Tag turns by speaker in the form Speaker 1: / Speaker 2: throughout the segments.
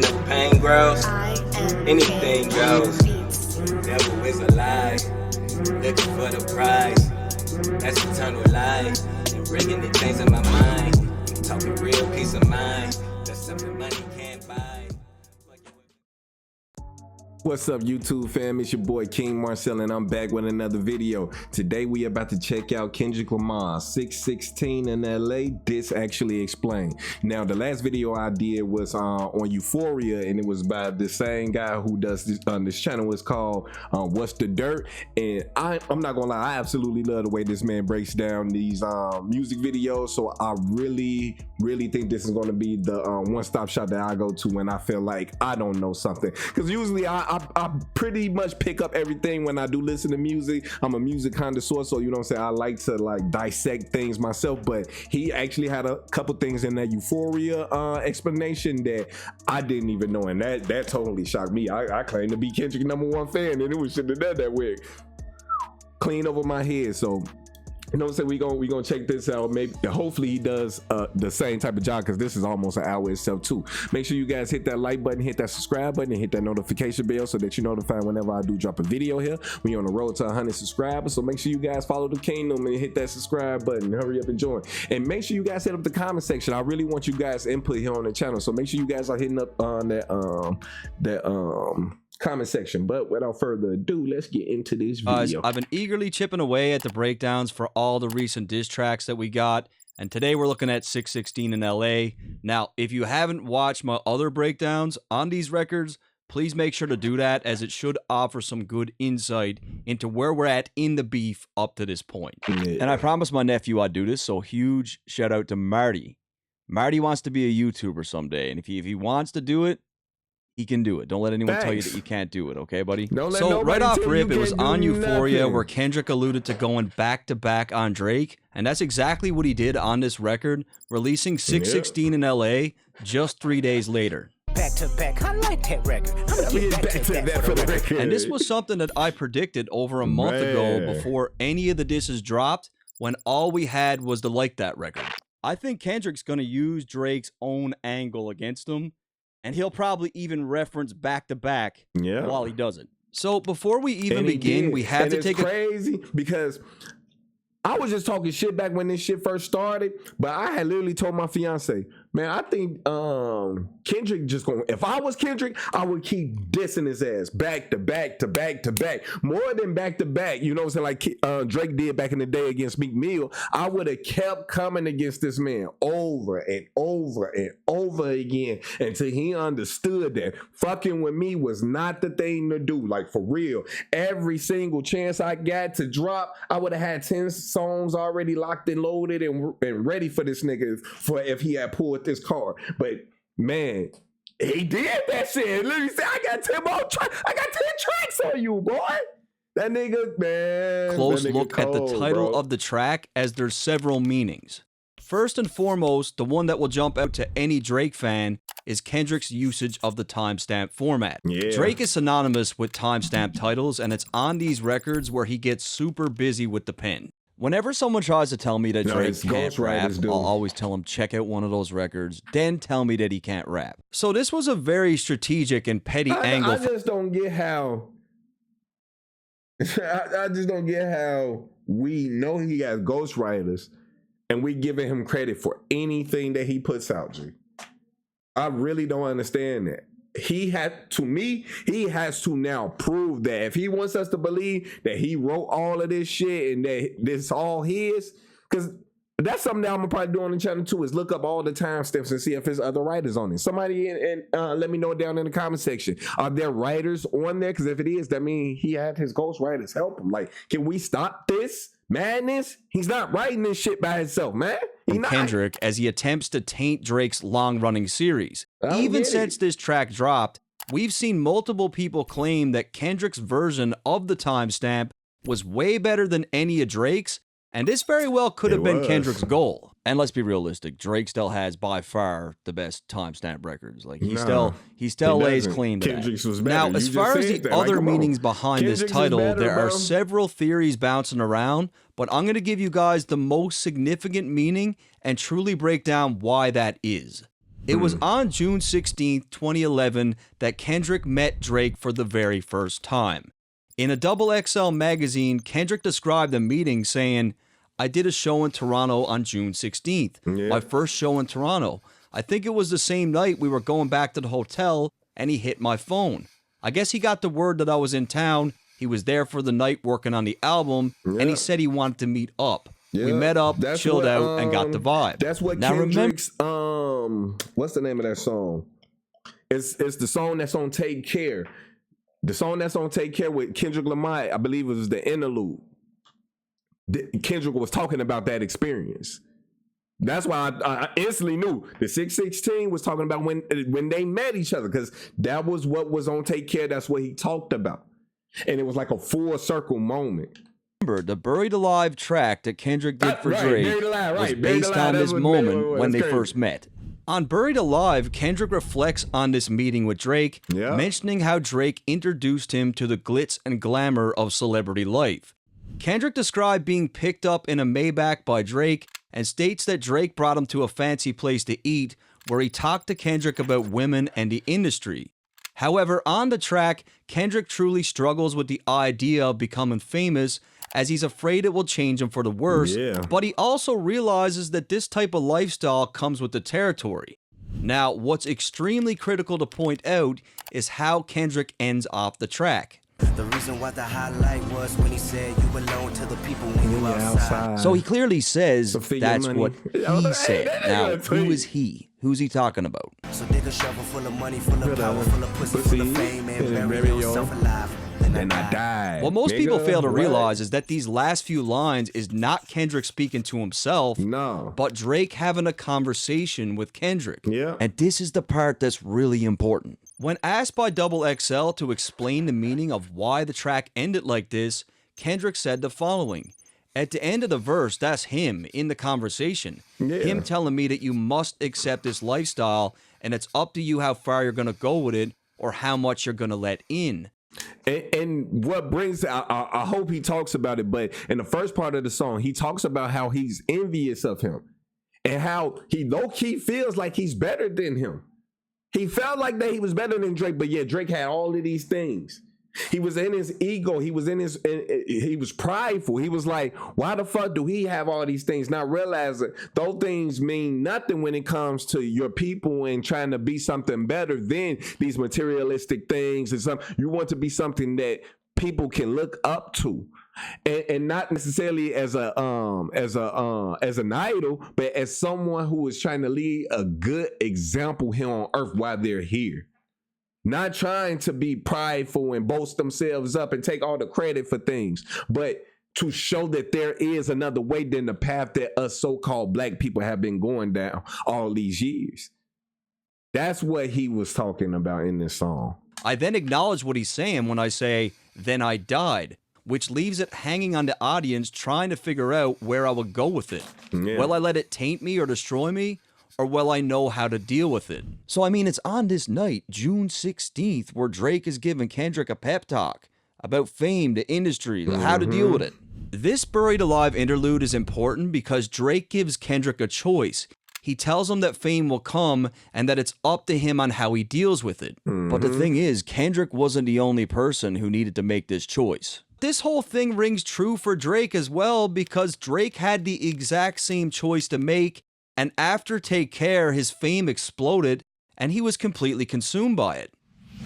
Speaker 1: The pain grows, anything goes. Devil is a lie, looking for the prize. That's eternal life, and bringing the things in my mind. I'm talking real peace of mind. That's something money can't buy.
Speaker 2: What's up, YouTube fam? It's your boy KingMarcell, and I'm back with another video. Today we about to check out Kendrick Lamar 616 in LA. This actually explained. Now, the last video I did was on Euphoria, and it was by the same guy who does this on this channel. It's called What's the Dirt? And I'm not gonna lie, I absolutely love the way this man breaks down these music videos. So I really think this is gonna be the one-stop shop that I go to when I feel like I don't know something. Because usually I pretty much pick up everything when I do listen to music. I'm a music connoisseur, so you know what I'm saying, I like to like dissect things myself. But he actually had a couple things in that Euphoria explanation that I didn't even know, and that totally shocked me. I claim to be Kendrick #1 fan, and it was shouldn't have done that way. Clean over my head. So you know what I'm saying, we gonna check this out. Maybe hopefully he does the same type of job, because this is almost an hour itself too. Make sure you guys hit that like button, hit that subscribe button, and hit that notification bell so that you're notified whenever I do drop a video here. We on the road to 100 subscribers, so make sure you guys follow the kingdom and hit that subscribe button. Hurry up and join, and make sure you guys hit up the comment section. I really want you guys input here on the channel, so make sure you guys are hitting up on that comment section. But without further ado, let's get into this video.
Speaker 3: I've been eagerly chipping away at the breakdowns for all the recent diss tracks that we got, and today we're looking at 616 in LA. Now, if you haven't watched my other breakdowns on these records, please make sure to do that, as it should offer some good insight into where we're at in the beef up to this point.
Speaker 2: Yeah.
Speaker 3: And I promised my nephew I'd do this, so huge shout out to Marty. Marty wants to be a YouTuber someday, and if he wants to do it, he can do it. Don't let anyone tell you that you can't do it, okay, buddy? So right off rip, it was on Euphoria where Kendrick alluded to going back-to-back on Drake, and that's exactly what he did on this record, releasing 616 in LA just 3 days later.
Speaker 4: Back to back, I like that record. I'm gonna get back to that for the record.
Speaker 3: And this was something that I predicted over a month ago before any of the disses dropped, when all we had was the Like That record. I think Kendrick's gonna use Drake's own angle against him, and he'll probably even reference back-to-back while he does it. So before we even begin, we had to take
Speaker 2: a... crazy, because I was just talking shit back when this shit first started, but I had literally told my fiance, man, I think Kendrick just going, if I was Kendrick, I would keep dissing his ass back to back to back to back, more than back to back, you know what I'm saying, like Drake did back in the day against Meek Mill. I would have kept coming against this man over and over and over again until he understood that fucking with me was not the thing to do. Like, for real, every single chance I got to drop, I would have had 10 songs already locked and loaded and ready for this nigga for if he had pulled this card. But man, he did that shit. Let me say, I got 10 more tracks. I got 10 tracks on you, boy. That nigga, man.
Speaker 3: Close look at the title of the track, as there's several meanings. First and foremost, the one that will jump out to any Drake fan is Kendrick's usage of the timestamp format. Drake is synonymous with timestamp titles, and it's on these records where he gets super busy with the pen. Whenever someone tries to tell me that Drake can't rap, I'll always tell him, check out one of those records, then tell me that he can't rap. So this was a very strategic and petty angle.
Speaker 2: I just don't get how... I just don't get how we know he has ghostwriters and we giving him credit for anything that he puts out, G. I really don't understand that. He has to now prove that if he wants us to believe that he wrote all of this shit and that this all his, because that's something that I'm gonna probably do on the channel too, is look up all the timestamps and see if there's other writers on it. Somebody and let me know down in the comment section. Are there writers on there? Because if it is, that means he had his ghost writers help him. Like, can we stop this madness? He's not writing this shit by himself, man.
Speaker 3: Kendrick, as he attempts to taint Drake's long-running series. Even since this track dropped, we've seen multiple people claim that Kendrick's version of the timestamp was way better than any of Drake's, and this very well could have been Kendrick's goal. And let's be realistic, Drake still has by far the best timestamp records. Like, he still lays claim to that. Now, as far as the other meanings behind this title, there are several theories bouncing around, but I'm going to give you guys the most significant meaning and truly break down why that is. It was on June 16th, 2011 that Kendrick met Drake for the very first time. In a XXL magazine, Kendrick described the meeting saying, "I did a show in Toronto on June 16th, my first show in Toronto. I think it was the same night we were going back to the hotel and he hit my phone. I guess he got the word that I was in town. He was there for the night working on the album and he said he wanted to meet up. We met up, chilled out, and got the vibe."
Speaker 2: That's what
Speaker 3: now
Speaker 2: Kendrick's, what's the name of that song? It's the song that's on Take Care. The song that's on Take Care with Kendrick Lamar, I believe it was the interlude. Kendrick was talking about that experience. That's why I instantly knew the 616 was talking about when they met each other, because that was what was on Take Care. That's what he talked about. And it was like a full circle moment.
Speaker 3: Remember, the Buried Alive track that Kendrick did for Drake was
Speaker 2: Buried
Speaker 3: based
Speaker 2: Alive,
Speaker 3: on this
Speaker 2: was
Speaker 3: moment when they
Speaker 2: crazy.
Speaker 3: first met. On Buried Alive, Kendrick reflects on this meeting with Drake, mentioning how Drake introduced him to the glitz and glamour of celebrity life. Kendrick described being picked up in a Maybach by Drake and states that Drake brought him to a fancy place to eat where he talked to Kendrick about women and the industry. However, on the track, Kendrick truly struggles with the idea of becoming famous as he's afraid it will change him for the worse, but he also realizes that this type of lifestyle comes with the territory. Now, what's extremely critical to point out is how Kendrick ends off the track.
Speaker 5: The reason why the highlight was when he said you belong to the people when you outside.
Speaker 3: So he clearly says that's
Speaker 2: money.
Speaker 3: what he said. Now, who is he? Who's he talking about?
Speaker 5: So dig a shovel full of money, full of power, full of pussy, full of fame, and bury yourself alive.
Speaker 2: Then I died.
Speaker 3: What most people fail to realize is that these last few lines is not Kendrick speaking to himself, but Drake having a conversation with Kendrick. And this is the part that's really important. When asked by XXL to explain the meaning of why the track ended like this, Kendrick said the following. At the end of the verse, that's him in the conversation. Him telling me that you must accept this lifestyle and it's up to you how far you're going to go with it or how much you're going to let in.
Speaker 2: And what brings, I hope he talks about it, but in the first part of the song, he talks about how he's envious of him and how he low-key feels like he's better than him. He felt like that he was better than Drake, but yeah, Drake had all of these things. He was in his ego. He was prideful. He was like, why the fuck do he have all these things? Not realizing those things mean nothing when it comes to your people and trying to be something better than these materialistic things. And you want to be something that people can look up to. And not necessarily as an idol, but as someone who is trying to lead a good example here on earth while they're here. Not trying to be prideful and boast themselves up and take all the credit for things, but to show that there is another way than the path that us so-called black people have been going down all these years. That's what he was talking about in this song.
Speaker 3: I then acknowledge what he's saying when I say, "Then I died," which leaves it hanging on the audience trying to figure out where I would go with it. Will I let it taint me or destroy me? Or will I know how to deal with it? So, I mean, it's on this night, June 16th, where Drake is giving Kendrick a pep talk about fame, the industry, how to deal with it. This Buried Alive interlude is important because Drake gives Kendrick a choice. He tells him that fame will come and that it's up to him on how he deals with it. But the thing is, Kendrick wasn't the only person who needed to make this choice. This whole thing rings true for Drake as well because Drake had the exact same choice to make. And after Take Care, his fame exploded and he was completely consumed by it.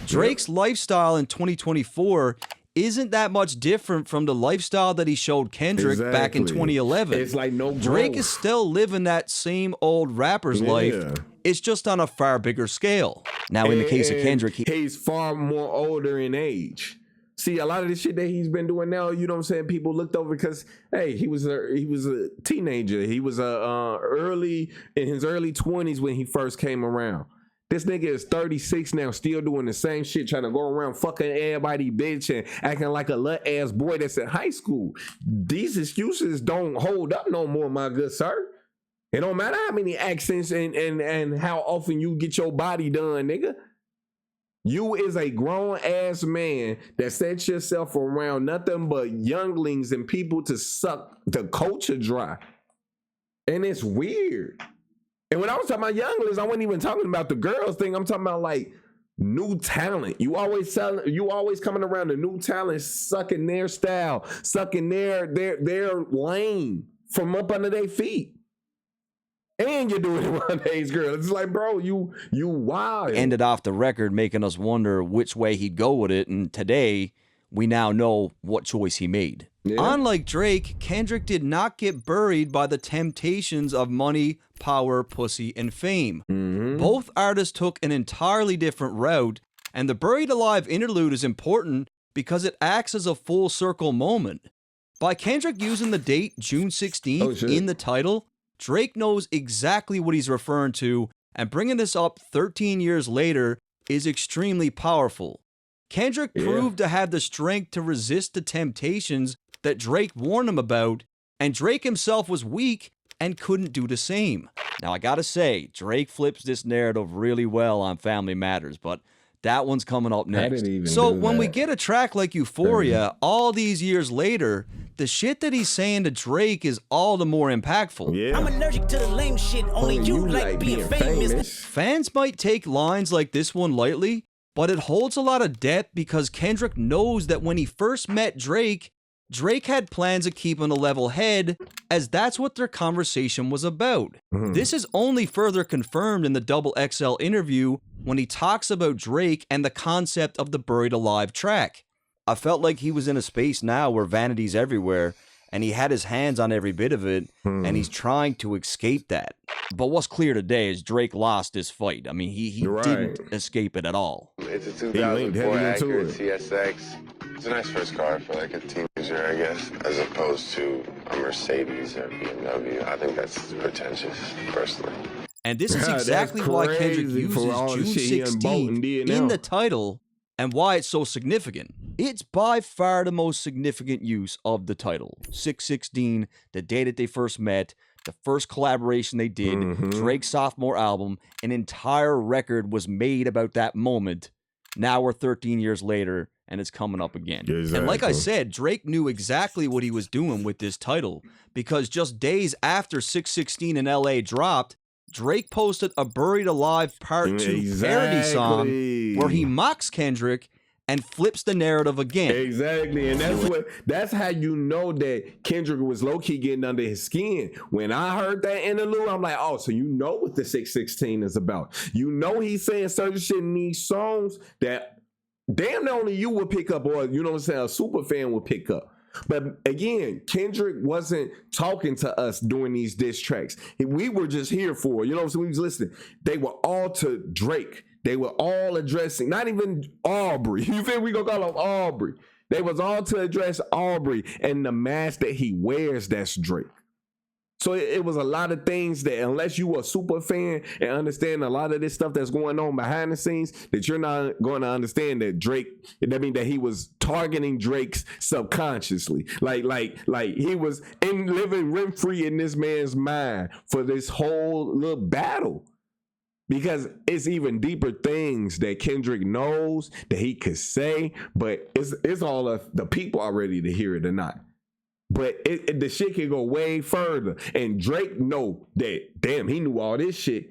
Speaker 3: Drake's lifestyle in 2024 isn't that much different from the lifestyle that he showed Kendrick back in 2011.
Speaker 2: It's like no growth.
Speaker 3: Drake is still living that same old rapper's life. It's just on a far bigger scale. Now, in the case of Kendrick,
Speaker 2: he's far more older in age. See, a lot of the shit that he's been doing now, you know what I'm saying? People looked over because, hey, he was a teenager. He was in his early 20s when he first came around. This nigga is 36 now, still doing the same shit, trying to go around fucking everybody bitch and acting like a little ass boy that's in high school. These excuses don't hold up no more, my good sir. It don't matter how many accents and how often you get your body done, nigga. You is a grown ass man that sets yourself around nothing but younglings and people to suck the culture dry. And it's weird. And when I was talking about young list, I wasn't even talking about the girls thing. I'm talking about like new talent. You always coming around the new talent, sucking their style, sucking their lane from up under their feet. And you're doing it around age girl. It's like, bro, you wild.
Speaker 3: Ended off the record, making us wonder which way he'd go with it. And today, we now know what choice he made. Yeah. Unlike Drake, Kendrick did not get buried by the temptations of money, power, pussy, and fame. Mm-hmm. Both artists took an entirely different route, and the Buried Alive interlude is important because it acts as a full circle moment. By Kendrick using the date June 16th in the title, Drake knows exactly what he's referring to, and bringing this up 13 years later is extremely powerful. Kendrick proved to have the strength to resist the temptations that Drake warned him about, and Drake himself was weak and couldn't do the same. Now, I gotta say, Drake flips this narrative really well on Family Matters, but that one's coming up next. So when we get a track like Euphoria, all these years later, the shit that he's saying to Drake is all the more impactful.
Speaker 4: Yeah. I'm allergic to the lame shit, only you like being famous.
Speaker 3: Fans might take lines like this one lightly, but it holds a lot of depth because Kendrick knows that when he first met Drake, Drake had plans of keeping a level head, as that's what their conversation was about. This is only further confirmed in the Double XL interview when he talks about Drake and the concept of the Buried Alive track. I felt like he was in a space now where vanity's everywhere, and he had his hands on every bit of it, and he's trying to escape that. But what's clear today is Drake lost this fight. I mean, he didn't escape it at all.
Speaker 6: It's a 2004 Acura TSX. It's a nice first car for like a teenager, I guess, as opposed to a Mercedes or BMW. I think that's pretentious, personally.
Speaker 3: And this is exactly why Kendrick uses June 16th in the title and why it's so significant. It's by far the most significant use of the title. 616, the day that they first met, the first collaboration they did, Drake's sophomore album, an entire record was made about that moment. Now we're 13 years later, and it's coming up again. Exactly. And like I said, Drake knew exactly what he was doing with this title, because just days after 616 in LA dropped, Drake posted a Buried Alive Part 2 parody song where he mocks Kendrick and flips the narrative again.
Speaker 2: Exactly, and that's how you know that Kendrick was low-key getting under his skin. When I heard that interlude, I'm like, oh, so you know what the 616 is about. You know he's saying certain shit in these songs that damn only you would pick up, or you know what I'm saying, a super fan would pick up. But again, Kendrick wasn't talking to us during these diss tracks. We were just here for, you know what I'm saying, we was listening. They were all to Drake. They were all addressing, not even Aubrey. You feel we gonna call him Aubrey. They was all to address Aubrey and the mask that he wears, that's Drake. So it was a lot of things that unless you were a super fan and understand a lot of this stuff that's going on behind the scenes, that you're not going to understand that Drake, that means that he was targeting Drake's subconsciously. Like he was living rent-free in this man's mind for this whole little battle. Because it's even deeper things that Kendrick knows that he could say, but it's all of the people are ready to hear it or not. But the shit can go way further. And Drake know that, damn, he knew all this shit.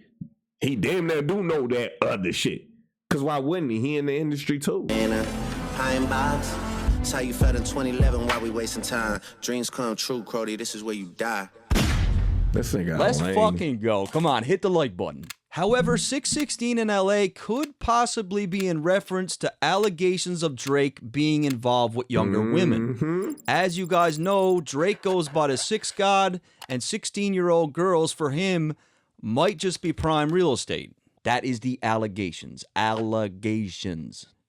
Speaker 2: He damn near do know that other shit. Because why wouldn't he? He in the industry too.
Speaker 5: Pine box. That's how you felt in 2011 while we wasting time. Dreams come true, Crody. This is where you die.
Speaker 2: Let's
Speaker 3: fucking go. Come on, hit the like button. However, 616 in LA could possibly be in reference to allegations of Drake being involved with younger women. As you guys know, Drake goes by the 6 God, and 16-year-old girls for him might just be prime real estate. That is the allegations.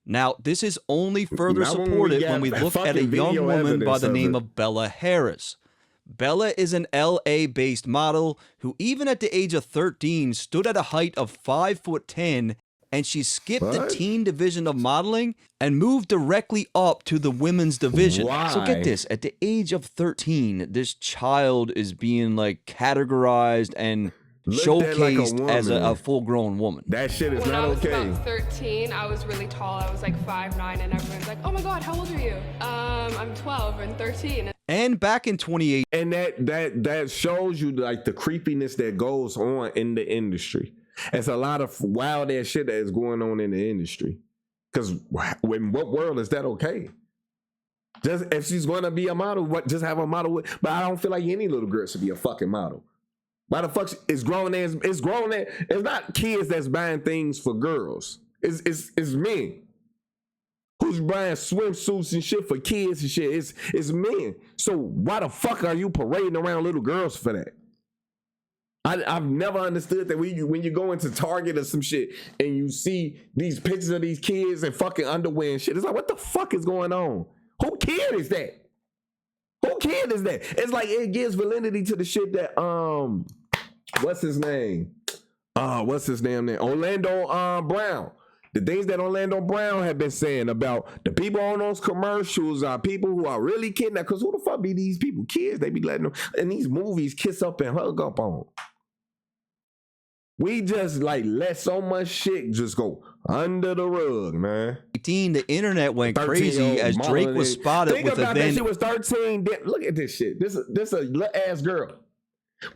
Speaker 3: Now, this is only further supported when we look at a young woman by the name of Bella Harris. Bella is an LA-based model who even at the age of 13 stood at a height of 5'10", and she skipped the teen division of modeling and moved directly up to the women's division.
Speaker 2: Why?
Speaker 3: So get this, at the age of 13, this child is being like categorized and showcased as a full-grown woman.
Speaker 2: That shit is not okay.
Speaker 7: When I was about 13, I was really tall. I was like 5'9", and everyone's like, oh my God, how old are you? I'm 12 and 13.
Speaker 3: And back in 2018,
Speaker 2: and that shows you like the creepiness that goes on in the industry. It's a lot of wild ass shit that is going on in the industry. Because in what world is that okay? Just if she's going to be a model, just have a model. But I don't feel like any little girl should be a fucking model. Why the fuck it's grown as it's not kids that's buying things for girls. It's men who's buying swimsuits and shit for kids and shit. It's men. So why the fuck are you parading around little girls for that? I've never understood that when you go into Target or some shit and you see these pictures of these kids in fucking underwear and shit, it's like, what the fuck is going on? Who kid is that? Who kid is that? It's like it gives validity to the shit that what's his name? What's his damn name? Orlando Brown. The things that Orlando Brown had been saying about the people on those commercials are people who are really kidnapped. Because who the fuck be these people? Kids, they be letting them in these movies kiss up and hug up on. We just like let so much shit just go under the rug, man.
Speaker 3: The internet went crazy as Drake was spotted
Speaker 2: Think
Speaker 3: with
Speaker 2: about
Speaker 3: a
Speaker 2: that shit was 13. Look at this shit. This a little ass girl.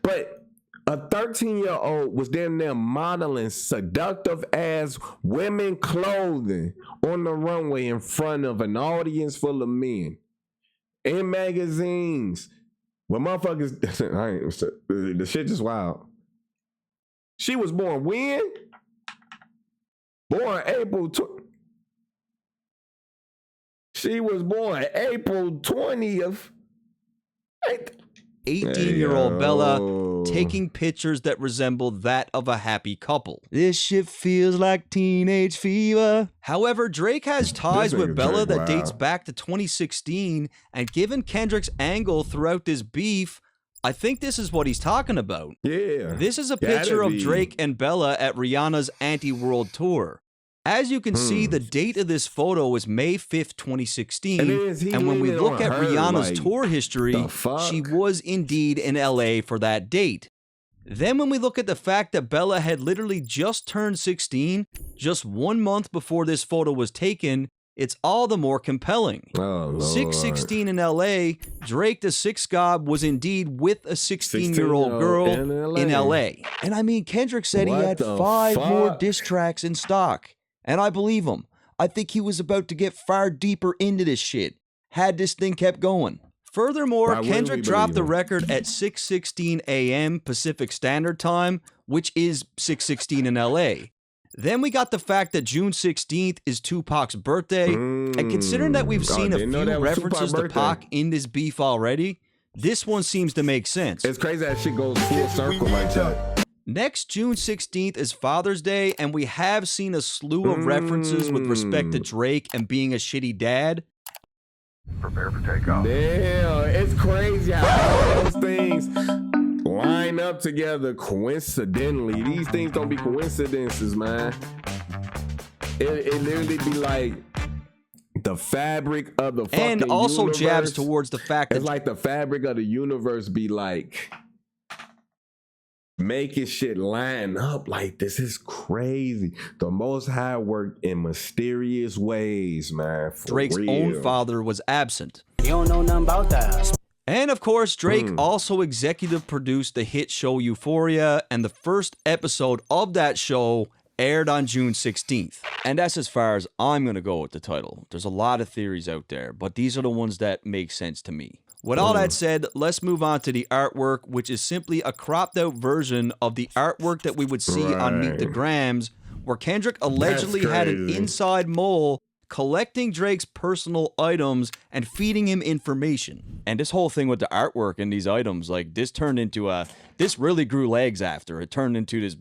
Speaker 2: But a 13-year-old was damn near modeling seductive ass women clothing on the runway in front of an audience full of men. In magazines. Well, motherfuckers, the shit just wild. She was born when? Born April. She was born April 20th.
Speaker 3: 18-year-old Bella taking pictures that resemble that of a happy couple. This shit feels like teenage fever. However, Drake has ties with Bella that dates back to 2016, and given Kendrick's angle throughout this beef, I think this is what he's talking about.
Speaker 2: Yeah.
Speaker 3: This is a picture of Drake and Bella at Rihanna's Anti-World Tour. As you can see, the date of this photo is May 5th, 2016. And when we look at Rihanna's tour history, she was indeed in LA for that date. Then when we look at the fact that Bella had literally just turned 16, just 1 month before this photo was taken, it's all the more compelling. 616 in LA, Drake the Six God was indeed with a 16-year-old girl in LA. And I mean, Kendrick said he had 5 more diss tracks in stock. And I believe him. I think he was about to get far deeper into this shit, had this thing kept going. Furthermore, Kendrick dropped the record at 6:16 a.m. Pacific Standard Time, which is 6:16 in LA. Then we got the fact that June 16th is Tupac's birthday, and considering that we've seen a few references to Pac in this beef already, this one seems to make sense.
Speaker 2: It's crazy that shit goes full circle like that.
Speaker 3: Next, June 16th is Father's Day, and we have seen a slew of references with respect to Drake and being a shitty dad.
Speaker 6: Prepare for takeoff.
Speaker 2: Damn, it's crazy how all those things line up together coincidentally. These things don't be coincidences, man. It literally be like the fabric of the fucking
Speaker 3: universe. And also
Speaker 2: universe.
Speaker 3: Jabs towards the fact that
Speaker 2: it's like the fabric of the universe be like making shit line up like this. Is crazy. The Most High worked in mysterious ways, man.
Speaker 3: Drake's own father was absent.
Speaker 4: You don't know nothing about that.
Speaker 3: And of course, Drake also executive produced the hit show Euphoria, and the first episode of that show aired on June 16th. And that's as far as I'm going to go with the title. There's a lot of theories out there, but these are the ones that make sense to me. With all that said, let's move on to the artwork, which is simply a cropped out version of the artwork that we would see on Meet the Grams, where Kendrick allegedly had an inside mole collecting Drake's personal items and feeding him information. And this whole thing with the artwork and these items, like this turned into this really grew legs after. It turned into this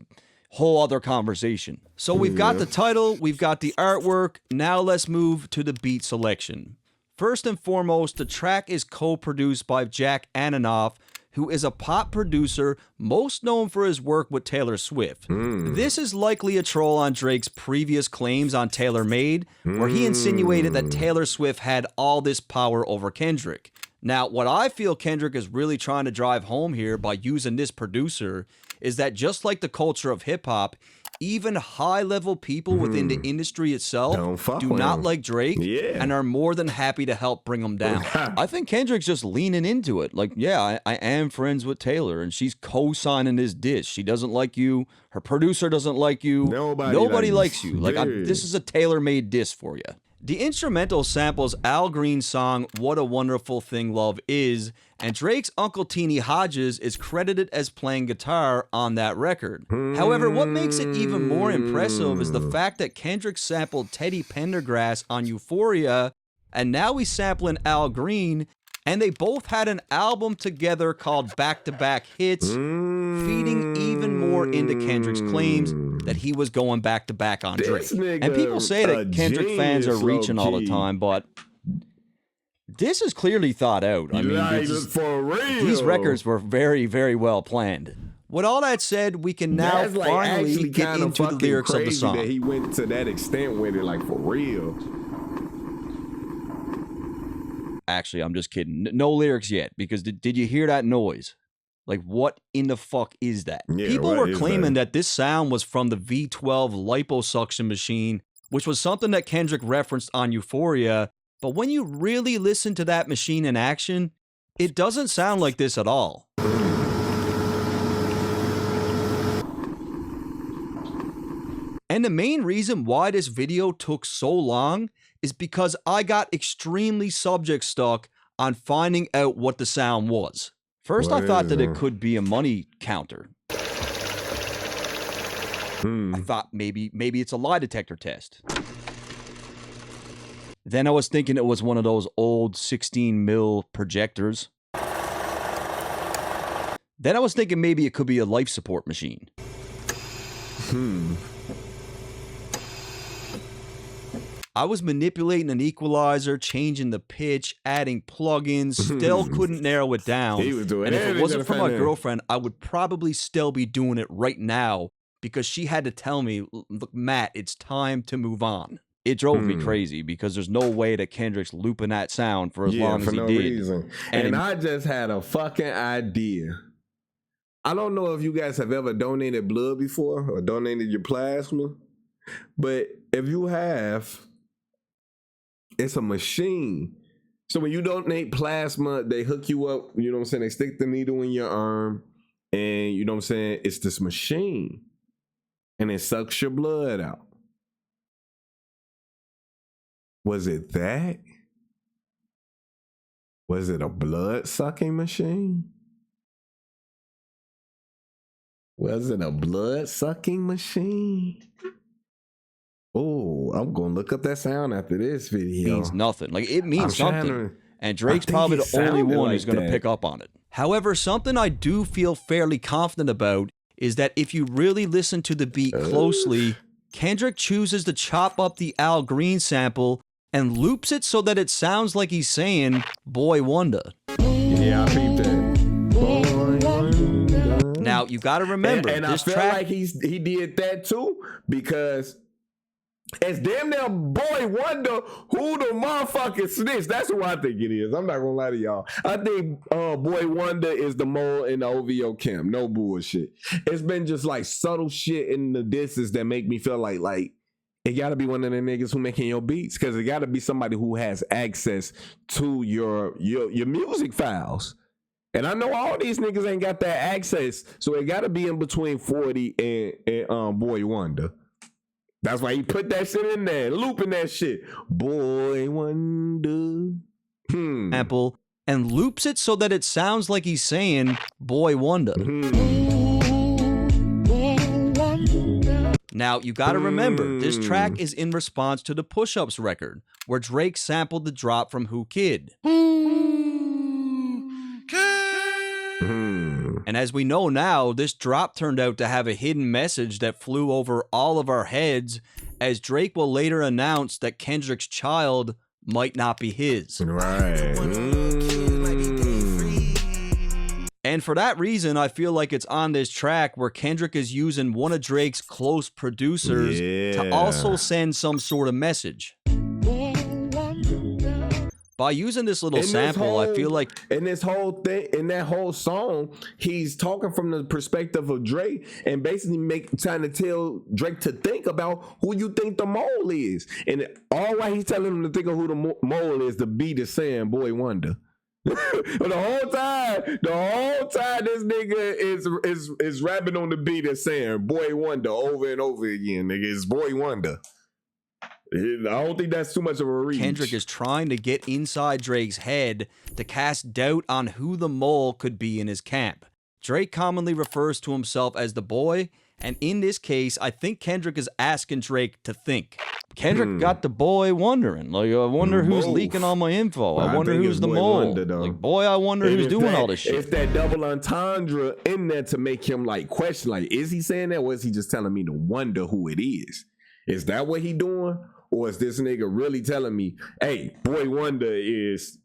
Speaker 3: whole other conversation. So we've got the title, we've got the artwork, now let's move to the beat selection. First and foremost, the track is co-produced by Jack Antonoff, who is a pop producer most known for his work with Taylor Swift. This is likely a troll on Drake's previous claims on Taylor Made, where he insinuated that Taylor Swift had all this power over Kendrick. Now, what I feel Kendrick is really trying to drive home here by using this producer is that just like the culture of hip-hop, even high-level people within the industry itself do not like Drake and are more than happy to help bring him down. I think Kendrick's just leaning into it. Like, yeah, I am friends with Taylor, and she's co-signing this diss. She doesn't like you. Her producer doesn't like you. Nobody likes you. Like, this is a tailor-made diss for you. The instrumental samples Al Green's song What a Wonderful Thing Love Is, and Drake's Uncle Teeny Hodges is credited as playing guitar on that record. However, what makes it even more impressive is the fact that Kendrick sampled Teddy Pendergrass on Euphoria, and now he's sampling Al Green, and they both had an album together called Back to Back Hits, feeding even more into Kendrick's claims that he was going back to back on Drake. And people say that Kendrick fans are reaching all the time, but this is clearly thought out. I mean,
Speaker 2: for real.
Speaker 3: These records were very, very well planned. With all that said, we can now finally get into the lyrics of the song.
Speaker 2: That he went to that extent with it, like, for real.
Speaker 3: Actually, I'm just kidding. No lyrics yet, because did you hear that noise? Like, what in the fuck is that?
Speaker 2: Yeah,
Speaker 3: people were claiming that this sound was from the V12 liposuction machine, which was something that Kendrick referenced on Euphoria. But when you really listen to that machine in action, it doesn't sound like this at all. And the main reason why this video took so long is because I got extremely subject stuck on finding out what the sound was. First, I thought that it could be a money counter. I thought maybe it's a lie detector test. Then I was thinking it was one of those old 16 mil projectors. Then I was thinking maybe it could be a life support machine. I was manipulating an equalizer, changing the pitch, adding plugins, still couldn't narrow it down.
Speaker 2: He was doing
Speaker 3: and if it wasn't for my girlfriend, I would probably still be doing it right now because she had to tell me, look, Matt, it's time to move on. It drove me crazy because there's no way that Kendrick's looping that sound for as long as he did.
Speaker 2: Reason. And I just had a fucking idea. I don't know if you guys have ever donated blood before or donated your plasma, but if you have, it's a machine. So when you donate plasma, they hook you up, you know what I'm saying? They stick the needle in your arm, and you know what I'm saying? It's this machine, and it sucks your blood out. Was it that? Was it a blood sucking machine? Was it a blood sucking machine? Oh, I'm going to look up that sound after this video.
Speaker 3: It means nothing. Like, it means something. And Drake's probably the only one who's going to pick up on it. However, something I do feel fairly confident about is that if you really listen to the beat closely, Kendrick chooses to chop up the Al Green sample and loops it so that it sounds like he's saying, Boy Wonder.
Speaker 2: Yeah, I peeped that. Boy Wonder.
Speaker 3: Now, you got to remember,
Speaker 2: and
Speaker 3: this
Speaker 2: I feel
Speaker 3: track...
Speaker 2: like he did that too, because it's damn near Boy Wonder who the motherfucking snitch. That's who I think it is. I'm not gonna lie to y'all. I think Boy Wonder is the mole in the OVO camp. No bullshit. It's been just like subtle shit in the disses that make me feel like it gotta be one of the niggas who making your beats, because it gotta be somebody who has access to your music files. And I know all these niggas ain't got that access, so it gotta be in between 40 and Boy Wonder. That's why he put that shit in there, looping that shit. Boy Wonder.
Speaker 3: Sample, and loops it so that it sounds like he's saying Boy Wonder. Now, you gotta remember, this track is in response to the Push-Ups record, where Drake sampled the drop from Who Kid. And as we know now, this drop turned out to have a hidden message that flew over all of our heads, as Drake will later announce that Kendrick's child might not be his.
Speaker 2: Right.
Speaker 3: And for that reason, I feel like it's on this track where Kendrick is using one of Drake's close producers to also send some sort of message. By using this little sample, I feel like
Speaker 2: in this whole thing, in that whole song, he's talking from the perspective of Drake and basically trying to tell Drake to think about who you think the mole is. And all while he's telling him to think of who the mole is, the beat is saying Boy Wonder. the whole time this nigga is rapping on the beat and saying Boy Wonder over and over again. Nigga, it's Boy Wonder. I don't think that's too much of a reach.
Speaker 3: Kendrick is trying to get inside Drake's head to cast doubt on who the mole could be in his camp. Drake commonly refers to himself as the boy, and in this case, I think Kendrick is asking Drake to think. Kendrick got the boy wondering, like, I wonder who's leaking all my info. I wonder who's the mole. Like, boy, I wonder who's doing all this shit.
Speaker 2: It's that double entendre in there to make him like question, like, is he saying that, or is he just telling me to wonder who it is? Is that what he doing? Or is this nigga really telling me, hey, Boy Wonder is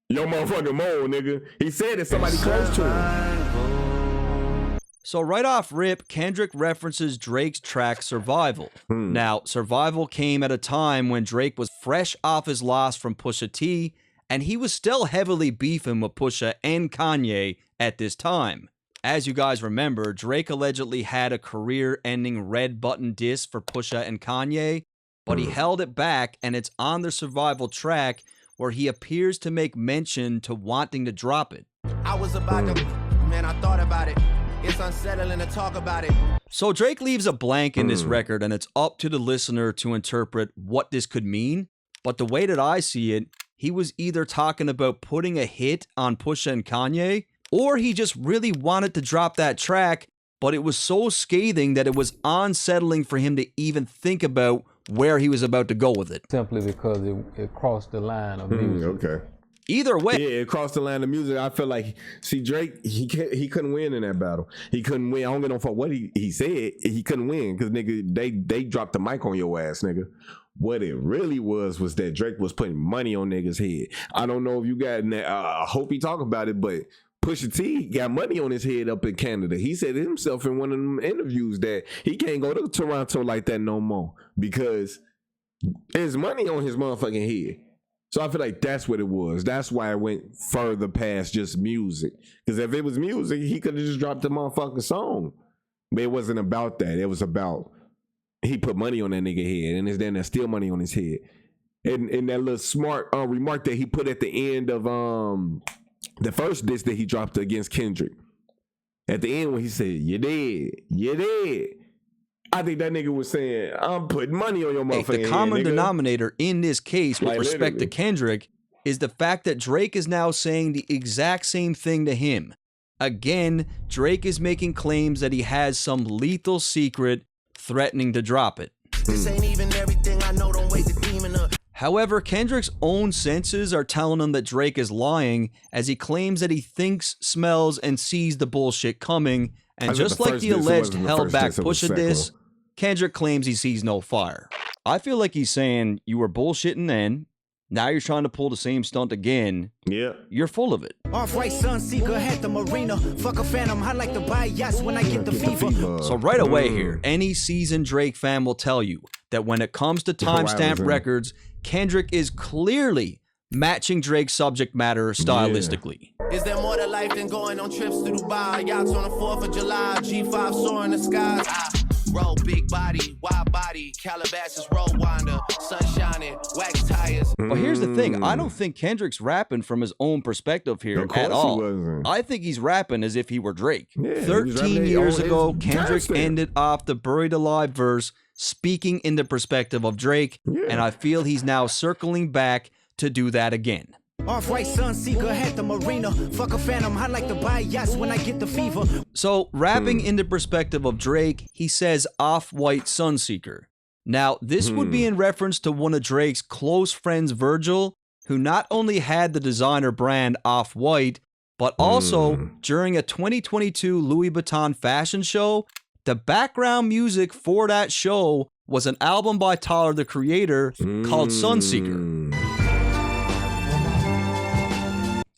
Speaker 2: your motherfucking mole, nigga? He said it's somebody close to him.
Speaker 3: So right off rip, Kendrick references Drake's track Survival. Now, Survival came at a time when Drake was fresh off his loss from Pusha T, and he was still heavily beefing with Pusha and Kanye at this time. As you guys remember, Drake allegedly had a career-ending red button diss for Pusha and Kanye, but he held it back, and it's on the Survival track where he appears to make mention to wanting to drop it.
Speaker 5: I was about to, man, I thought about it. It's unsettling to talk about it.
Speaker 3: So Drake leaves a blank in this record, and it's up to the listener to interpret what this could mean. But the way that I see it, he was either talking about putting a hit on Pusha and Kanye, or he just really wanted to drop that track, but it was so scathing that it was unsettling for him to even think about where he was about to go with it.
Speaker 8: Simply because it crossed the line of music.
Speaker 2: Okay.
Speaker 3: Either way.
Speaker 2: Yeah, it crossed the line of music. I feel like, see, Drake, he couldn't win in that battle. He couldn't win. I don't get no fuck what he said. He couldn't win because, nigga, they dropped the mic on your ass, nigga. What it really was that Drake was putting money on niggas' head. I don't know if you got, I hope he talk about it, but Pusha T got money on his head up in Canada. He said himself in one of them interviews that he can't go to Toronto like that no more because there's money on his motherfucking head. So I feel like that's what it was. That's why it went further past just music. Because if it was music, he could have just dropped the motherfucking song. But it wasn't about that. It was about he put money on that nigga head, and it's then there's still money on his head. And that little smart remark that he put at the end of the first diss that he dropped against Kendrick. At the end when he said, you did. I think that nigga was saying, I'm putting money on your motherfucking head,
Speaker 3: the common denominator in this case with respect to Kendrick is the fact that Drake is now saying the exact same thing to him. Again, Drake is making claims that he has some lethal secret, threatening to drop it.
Speaker 5: This ain't even everything I know, don't wake the demon up.
Speaker 3: However, Kendrick's own senses are telling him that Drake is lying as he claims that he thinks, smells, and sees the bullshit coming. And just like the alleged held back Pusha diss, Kendrick claims he sees no fire. I feel like he's saying, you were bullshitting then, now you're trying to pull the same stunt again.
Speaker 2: Yeah.
Speaker 3: You're full of it.
Speaker 4: Off-white Sunseeker had the marina. Fuck a phantom, I like to buy yachts when I get the fever.
Speaker 3: So right away here, any seasoned Drake fan will tell you that when it comes to timestamp records, Kendrick is clearly matching Drake's subject matter stylistically.
Speaker 5: Is there more to life than going on trips to Dubai? Yachts on the 4th of July, G5 soaring the skies. Roll big body, wide body, Calabasas road winder, sun shining, wax tires.
Speaker 3: But here's the thing, I don't think Kendrick's rapping from his own perspective here at all. I think he's rapping as if he were Drake.
Speaker 2: Yeah,
Speaker 3: 13 years ago, Kendrick ended off the Buried Alive verse speaking in the perspective of Drake, and I feel he's now circling back to do that again.
Speaker 4: Off-white Sunseeker had the marina. Fuck a phantom, I like to buy yachts when I get the fever.
Speaker 3: So, rapping in the perspective of Drake, he says off-white Sunseeker. Now, this would be in reference to one of Drake's close friends, Virgil, who not only had the designer brand Off-White, but also, during a 2022 Louis Vuitton fashion show, the background music for that show was an album by Tyler, the Creator, called Sunseeker.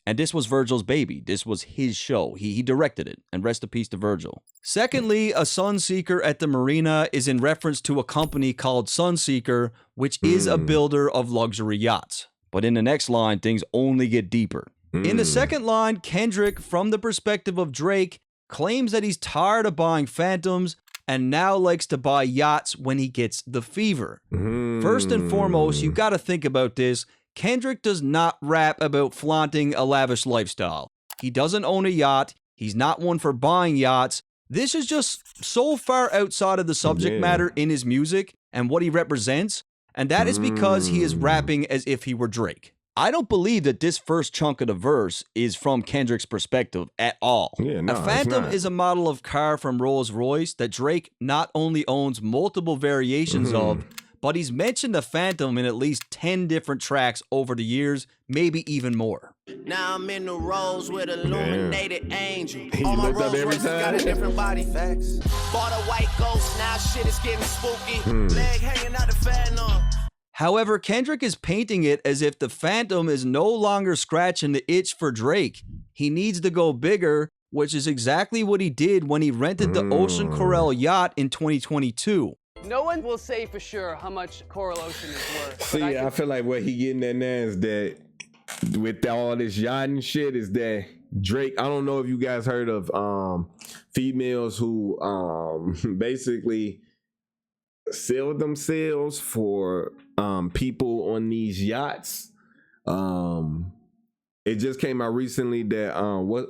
Speaker 3: And this was Virgil's baby. This was his show. He directed it. And rest in peace to Virgil. Secondly, a Sunseeker at the marina is in reference to a company called Sunseeker, which is a builder of luxury yachts. But in the next line, things only get deeper. In the second line, Kendrick, from the perspective of Drake, claims that he's tired of buying Phantoms and now likes to buy yachts when he gets the fever. First and foremost, you got to think about this. Kendrick does not rap about flaunting a lavish lifestyle. He doesn't own a yacht. He's not one for buying yachts. This is just so far outside of the subject matter in his music and what he represents, and that is because he is rapping as if he were Drake. I don't believe that this first chunk of the verse is from Kendrick's perspective at all. A Phantom is a model of car from Rolls-Royce that Drake not only owns multiple variations of, but he's mentioned the Phantom in at least 10 different tracks over the years, maybe even more.
Speaker 5: Now I'm in the Rolls with illuminated angel.
Speaker 2: He
Speaker 5: All my
Speaker 2: looked up
Speaker 5: Rolls
Speaker 2: every
Speaker 5: Royces got
Speaker 2: time.
Speaker 5: a different body. Facts. Bought a white ghost, now shit is getting spooky. Leg hanging out the Phantom.
Speaker 3: However, Kendrick is painting it as if the Phantom is no longer scratching the itch for Drake. He needs to go bigger, which is exactly what he did when he rented the Ocean Corel yacht in 2022.
Speaker 9: No one will say for sure how much Coral Ocean is worth.
Speaker 2: See, I feel like what he getting at now is that with all this yachting shit is that Drake, I don't know if you guys heard of females who basically sell themselves for people on these yachts. It just came out recently that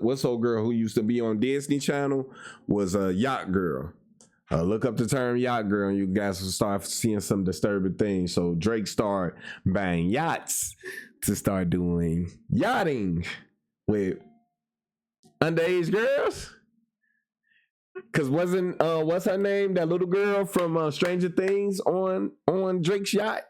Speaker 2: what's old girl who used to be on Disney Channel was a yacht girl. Look up the term yacht girl and you guys will start seeing some disturbing things. So Drake started buying yachts to start doing yachting with underage girls. Cause wasn't what's her name? That little girl from Stranger Things on Drake's yacht.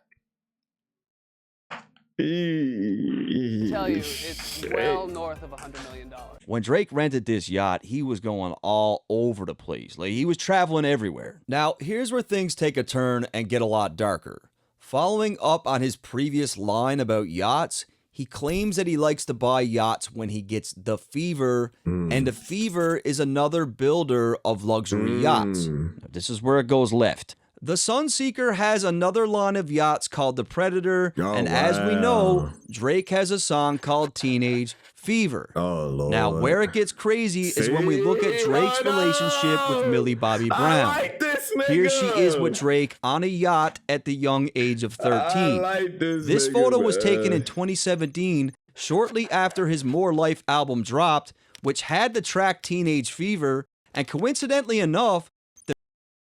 Speaker 9: tell you, it's well north of $100 million.
Speaker 3: When Drake rented this yacht, he was going all over the place. Like, he was traveling everywhere. Now, here's where things take a turn and get a lot darker. Following up on his previous line about yachts, he claims that he likes to buy yachts when he gets the fever, and the fever is another builder of luxury yachts. Now, this is where it goes left. The Sunseeker has another line of yachts called the Predator, and as we know, Drake has a song called Teenage Fever.
Speaker 2: Oh, Lord.
Speaker 3: Now, where it gets crazy is when we look at Drake's relationship with Millie Bobby Brown.
Speaker 2: I like this nigga.
Speaker 3: Here she is with Drake on a yacht at the young age of 13.
Speaker 2: I like this nigga,
Speaker 3: photo was taken in 2017, shortly after his More Life album dropped, which had the track Teenage Fever, and coincidentally enough,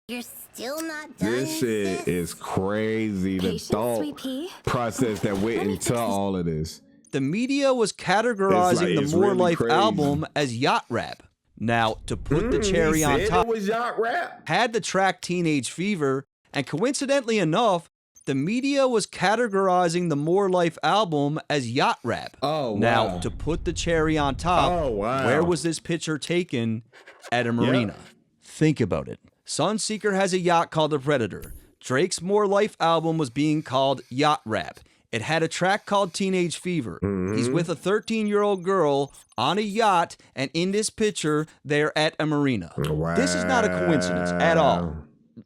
Speaker 10: You're still not done.
Speaker 2: This shit is crazy. The thought process that went into all of this.
Speaker 3: the media was categorizing
Speaker 2: it's
Speaker 3: the More
Speaker 2: really
Speaker 3: Life
Speaker 2: crazy.
Speaker 3: album as yacht rap. Now, to put the cherry on top,
Speaker 2: it was yacht rap.
Speaker 3: had the track Teenage Fever, and coincidentally enough, the media was categorizing the More Life album as yacht rap.
Speaker 2: Oh, wow.
Speaker 3: Now, to put the cherry on top, where was this picture taken? At a marina. Think about it. Sunseeker has a yacht called the Predator. Drake's More Life album was being called yacht rap. It had a track called Teenage Fever. He's with a 13-year-old girl on a yacht, and in this picture, they're at a marina.
Speaker 2: Wow.
Speaker 3: This is not a coincidence at all.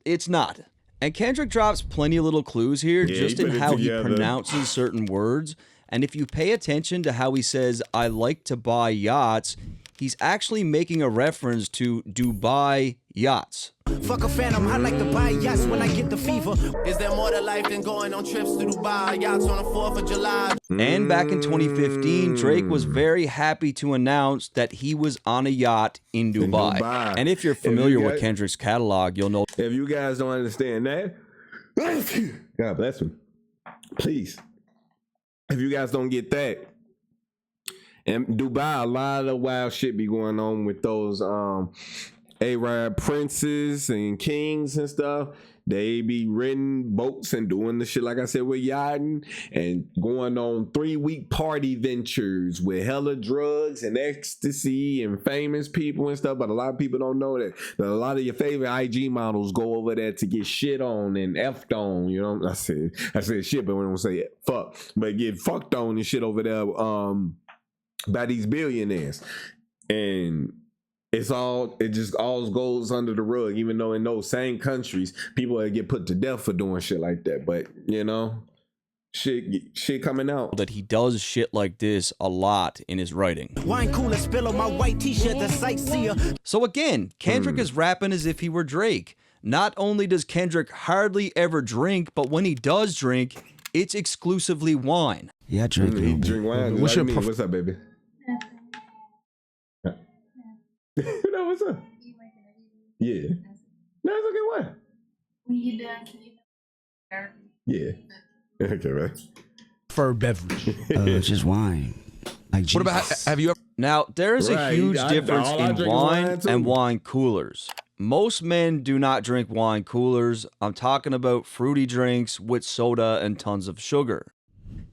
Speaker 3: It's not. And Kendrick drops plenty of little clues here, just in how he pronounces certain words. And if you pay attention to how he says, I like to buy yachts, he's actually making a reference to Dubai yachts.
Speaker 4: Fuck a Phantom, I like to buy yachts when I get the fever.
Speaker 5: Is there more to life than going on trips to Dubai? Yachts on the 4th of July.
Speaker 3: And back in 2015, Drake was very happy to announce that he was on a yacht in Dubai. And if you're familiar with Kendrick's catalog, you'll know.
Speaker 2: If you guys don't understand that, God bless him. Please. If you guys don't get that, in Dubai, a lot of wild shit be going on with those Arab princes and kings and stuff. They be renting boats and doing the shit, like I said, with yachting and going on 3-week party ventures with hella drugs and ecstasy and famous people and stuff. But a lot of people don't know that a lot of your favorite IG models go over there to get shit on and effed on. You know, I said shit, but we don't say fuck, but get fucked on and shit over there by these billionaires. And it just all goes under the rug, even though in those same countries, people get put to death for doing shit like that. But, you know, shit coming out.
Speaker 3: That he does shit like this a lot in his writing.
Speaker 4: Wine cooler spill on my white t-shirt, the sightseer.
Speaker 3: So again, Kendrick is rapping as if he were Drake. Not only does Kendrick hardly ever drink, but when he does drink, it's exclusively wine.
Speaker 11: Yeah, I drink.
Speaker 2: He drink wine.
Speaker 11: What's your
Speaker 2: what's up, baby? No, what's up? Yeah. No, it's okay. What?
Speaker 12: When you done, can you?
Speaker 2: Yeah. Okay, right.
Speaker 11: For beverage. Just wine. Like Jesus.
Speaker 3: What about, have you ever? Now, there is a huge difference in wine and wine coolers. Most men do not drink wine coolers. I'm talking about fruity drinks with soda and tons of sugar.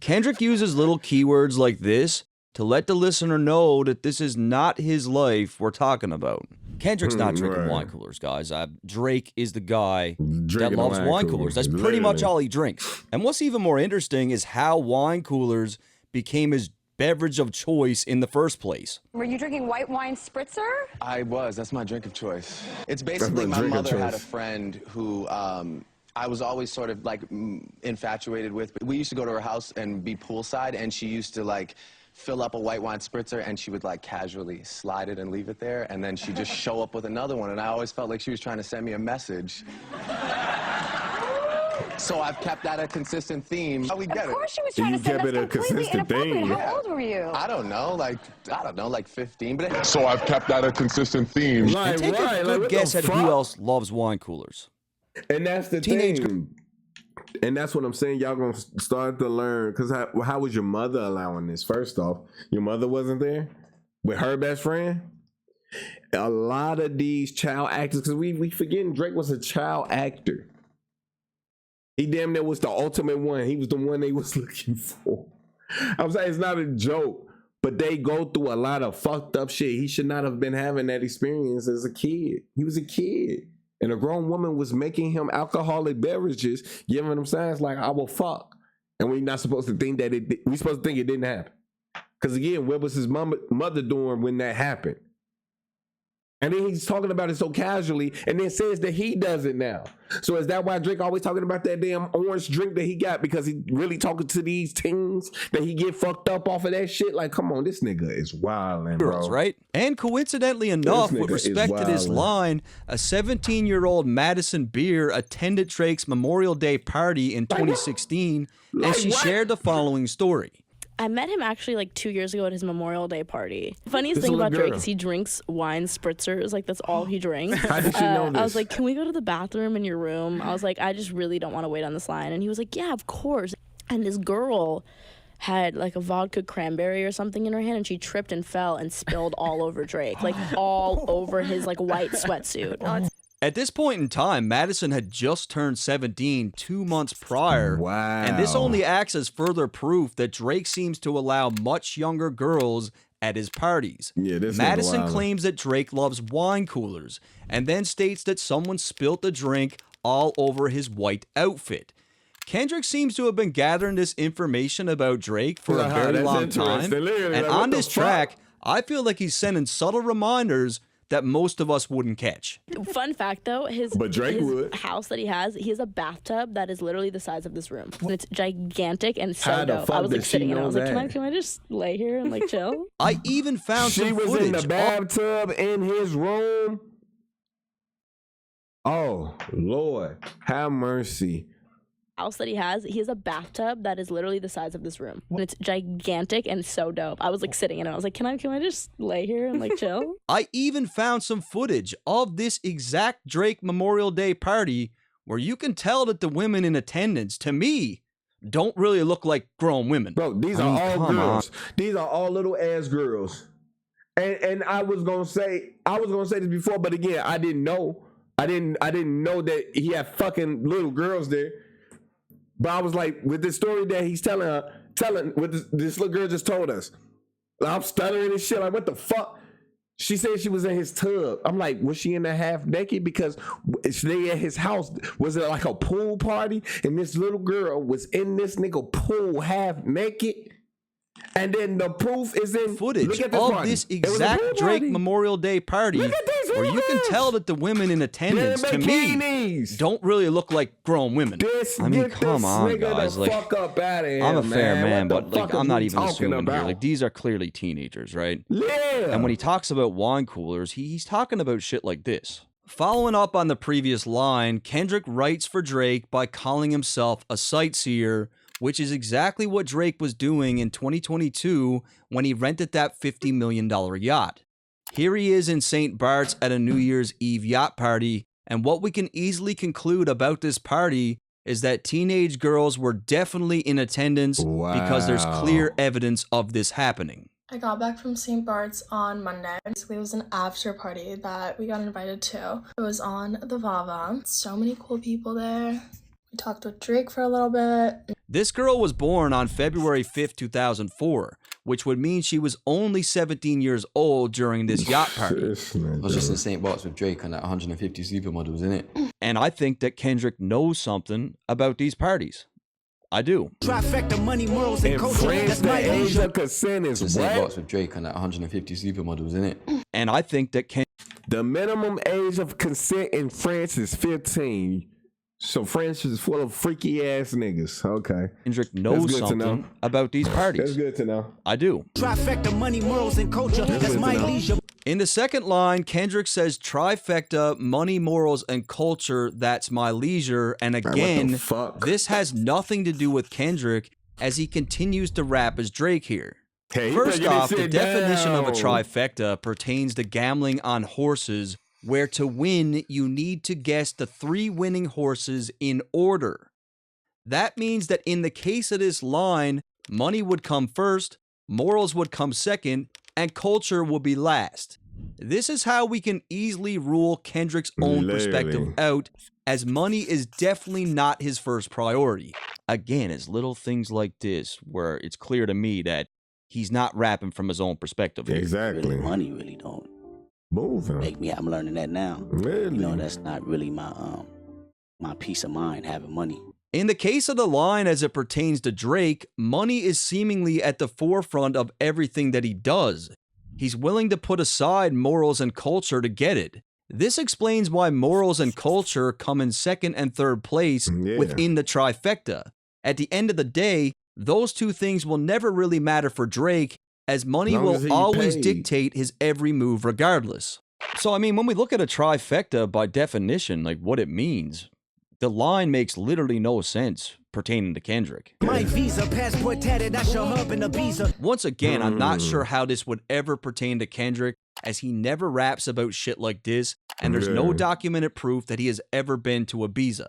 Speaker 3: Kendrick uses little keywords like this to let the listener know that this is not his life we're talking about. Kendrick's not drinking wine coolers, guys. Drake is the guy that loves wine coolers. That's pretty much all he drinks. And what's even more interesting is how wine coolers became his beverage of choice in the first place.
Speaker 13: Were you drinking white wine spritzer?
Speaker 5: I was. That's my drink of choice. It's basically my mother had a friend who I was always sort of like infatuated with. We used to go to her house and be poolside, and she used to like fill up a white wine spritzer, and she would like casually slide it and leave it there, and then she'd just show up with another one, and I always felt like she was trying to send me a message. So I've kept that a consistent theme. How we get it?
Speaker 13: Of course she was trying to send us completely inappropriate. How old were you?
Speaker 5: I don't know, like 15. But so I've kept that a consistent theme.
Speaker 3: And take a good guess at who else loves wine coolers.
Speaker 2: And that's the thing. And that's what I'm saying. Y'all gonna start to learn. Because how was your mother allowing this? First off, your mother wasn't there with her best friend. A lot of these child actors, because we forgetting Drake was a child actor. He damn near was the ultimate one. He was the one they was looking for. I'm saying it's not a joke, but they go through a lot of fucked up shit. He should not have been having that experience as a kid. He was a kid. And a grown woman was making him alcoholic beverages, giving him signs like, I will fuck. And we're not supposed to think that we're supposed to think it didn't happen. Because again, what was his mother doing when that happened? And then he's talking about it so casually and then says that he does it now. So is that why Drake always talking about that damn orange drink that he got? Because he really talking to these teens that he get fucked up off of that shit? Like, come on, this nigga is wildin', bro.
Speaker 3: Girls, right? And coincidentally enough, with respect to this line, a 17-year-old Madison Beer attended Drake's Memorial Day party in 2016, and she shared the following story.
Speaker 12: I met him actually like 2 years ago at his Memorial Day party. The funniest thing about Drake is he drinks wine spritzers. Like, that's all he drinks.
Speaker 2: How did you know this?
Speaker 12: I was like, can we go to the bathroom in your room? I was like, I just really don't want to wait on this line. And he was like, yeah, of course. And this girl had like a vodka cranberry or something in her hand, and she tripped and fell and spilled all over Drake. Like, all over his like white sweatsuit.
Speaker 3: At this point in time, Madison had just turned 17 2 months prior.
Speaker 2: Wow.
Speaker 3: And this only acts as further proof that Drake seems to allow much younger girls at his parties.
Speaker 2: Yeah, this
Speaker 3: Madison claims that Drake loves wine coolers, and then states that someone spilt the drink all over his white outfit. Kendrick seems to have been gathering this information about Drake for a very long time. And on this track, I feel like he's sending subtle reminders that most of us wouldn't catch.
Speaker 12: Fun fact though, his house that he has a bathtub that is literally the size of this room. And it's gigantic and so dope. I was like sitting in it. I was like, can I just lay here and like chill?
Speaker 3: I even found some footage.
Speaker 2: She was in the bathtub in his room. Oh, Lord, have mercy.
Speaker 12: House that he has a bathtub that is literally the size of this room, and it's gigantic and so dope. I was like sitting in it. I was like, can I just lay here and like chill?
Speaker 3: I even found some footage of this exact Drake Memorial Day party where you can tell that the women in attendance, to me, don't really look like grown women.
Speaker 2: Bro, these are all girls. These are all little ass girls. And I was gonna say this before, but again, I didn't know. I didn't know that he had fucking little girls there. But I was like, with this story that he's telling what this little girl just told us. I'm stuttering and shit. Like, what the fuck? She said she was in his tub. I'm like, was she in there half naked? Because they at his house. Was it like a pool party? And this little girl was in this nigga pool half naked. And then the proof is in
Speaker 3: footage of this exact Drake Memorial Day party where you can tell that the women in attendance, to me, don't really look like grown women. I mean, come on, guys. Like, I'm a fair man, but like, I'm not even assuming here. Like, these are clearly teenagers, right?
Speaker 2: Yeah.
Speaker 3: And when he talks about wine coolers, he's talking about shit like this. Following up on the previous line, Kendrick writes for Drake by calling himself a sightseer, which is exactly what Drake was doing in 2022 when he rented that $50 million yacht. Here he is in St. Bart's at a New Year's Eve yacht party, and what we can easily conclude about this party is that teenage girls were definitely in attendance because there's clear evidence of this happening.
Speaker 14: I got back from St. Bart's on Monday. Basically, it was an after party that we got invited to. It was on the Vava. So many cool people there. We talked with Drake for a little bit.
Speaker 3: This girl was born on February 5th, 2004, which would mean she was only 17 years old during this yacht party.
Speaker 15: I was just in St. Bart's with Drake on that 150 supermodels, innit?
Speaker 3: And I think that Kendrick knows something about these parties. I do.
Speaker 4: Trifecta, money, morals, and culture. That's my
Speaker 2: age of consent is
Speaker 15: what? St. Bart's with Drake on that 150 supermodels, innit?
Speaker 3: And I think that
Speaker 2: the minimum age of consent in France is 15. So France is full of freaky ass niggas. Okay.
Speaker 3: Kendrick knows something about these parties.
Speaker 2: That's good to know.
Speaker 3: I do.
Speaker 4: Trifecta, money, morals, and culture. That's my leisure.
Speaker 3: In the second line, Kendrick says trifecta, money, morals, and culture, that's my leisure. And again, this has nothing to do with Kendrick as he continues to rap as Drake here.
Speaker 2: Hey,
Speaker 3: first off, the definition of a trifecta pertains to gambling on horses, where to win, you need to guess the 3 winning horses in order. That means that in the case of this line, money would come first, morals would come second, and culture will be last. This is how we can easily rule Kendrick's own perspective out, as money is definitely not his first priority. Again, it's little things like this where it's clear to me that he's not rapping from his own perspective.
Speaker 2: Exactly.
Speaker 11: Really, money really don't make me. I'm learning that now.
Speaker 2: Really?
Speaker 11: You know, that's not really my my peace of mind, having money.
Speaker 3: In the case of the line as it pertains to Drake, money is seemingly at the forefront of everything that he does. He's willing to put aside morals and culture to get it. This explains why morals and culture come in second and third place within the trifecta. At the end of the day, those two things will never really matter for Drake, as money will always dictate his every move regardless. So, I mean, when we look at a trifecta, by definition, like what it means, the line makes literally no sense pertaining to Kendrick.
Speaker 4: My visa, passport tatted, I show up in a visa.
Speaker 3: Once again, I'm not sure how this would ever pertain to Kendrick, as he never raps about shit like this, and there's no documented proof that he has ever been to Ibiza.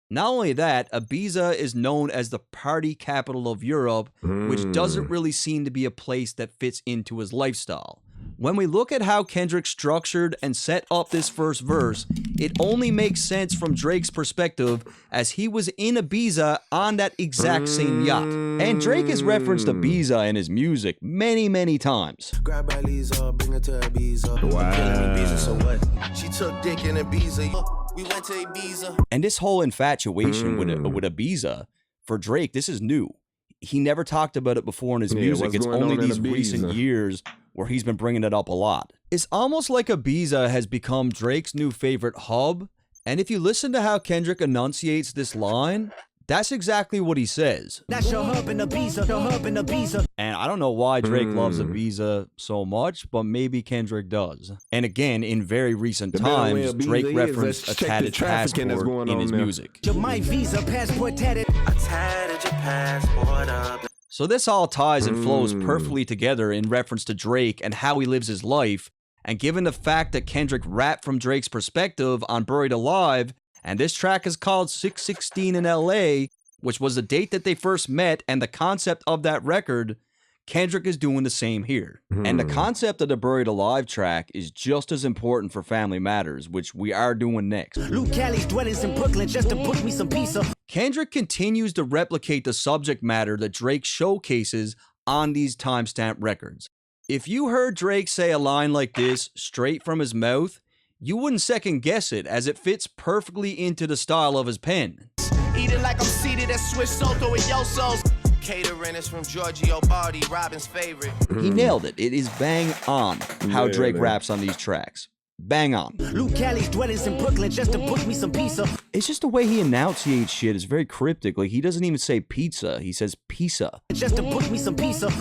Speaker 3: Not only that, Ibiza is known as the party capital of Europe, which doesn't really seem to be a place that fits into his lifestyle. When we look at how Kendrick structured and set up this first verse, it only makes sense from Drake's perspective, as he was in Ibiza on that exact same yacht. And Drake has referenced Ibiza in his music many, many times.
Speaker 5: Grab Aliza, bring her to Ibiza. Ibiza, so what? She took dick in Ibiza. We went to Ibiza.
Speaker 3: And this whole infatuation with Ibiza, for Drake, this is new. He never talked about it before in his music. It's only these recent years where he's been bringing it up a lot. It's almost like Ibiza has become Drake's new favorite hub. And if you listen to how Kendrick enunciates this line, that's exactly what he says.
Speaker 4: That's your hub in Ibiza, your hub in Ibiza.
Speaker 3: And I don't know why Drake loves Ibiza so much, but maybe Kendrick does. And again, in very recent times, Drake referenced a tatted passport in his music.
Speaker 4: My visa, passport tatted.
Speaker 5: I tatted your passport up.
Speaker 3: So this all ties and flows perfectly together in reference to Drake and how he lives his life. And given the fact that Kendrick rapped from Drake's perspective on Buried Alive, and this track is called 616 in LA, which was the date that they first met and the concept of that record, Kendrick is doing the same here. And the concept of the Buried Alive track is just as important for Family Matters, which we are doing next.
Speaker 4: Luke Cali's dwellings in Brooklyn just to book me some pizza.
Speaker 3: Kendrick continues to replicate the subject matter that Drake showcases on these timestamp records. If you heard Drake say a line like this straight from his mouth, you wouldn't second guess it, as it fits perfectly into the style of his pen.
Speaker 5: Eating like I'm seated at Swiss Soto and Yoso's. Catering is from Giorgio Bardi, Robin's favorite.
Speaker 3: He nailed it. It is bang on how Drake raps on these tracks. Bang on.
Speaker 4: Luke Cali's dwellings in Brooklyn just to book me some pizza.
Speaker 3: It's just the way he enunciates shit is very cryptic. Like, he doesn't even say pizza. He says pizza.
Speaker 4: Just to book me some pizza.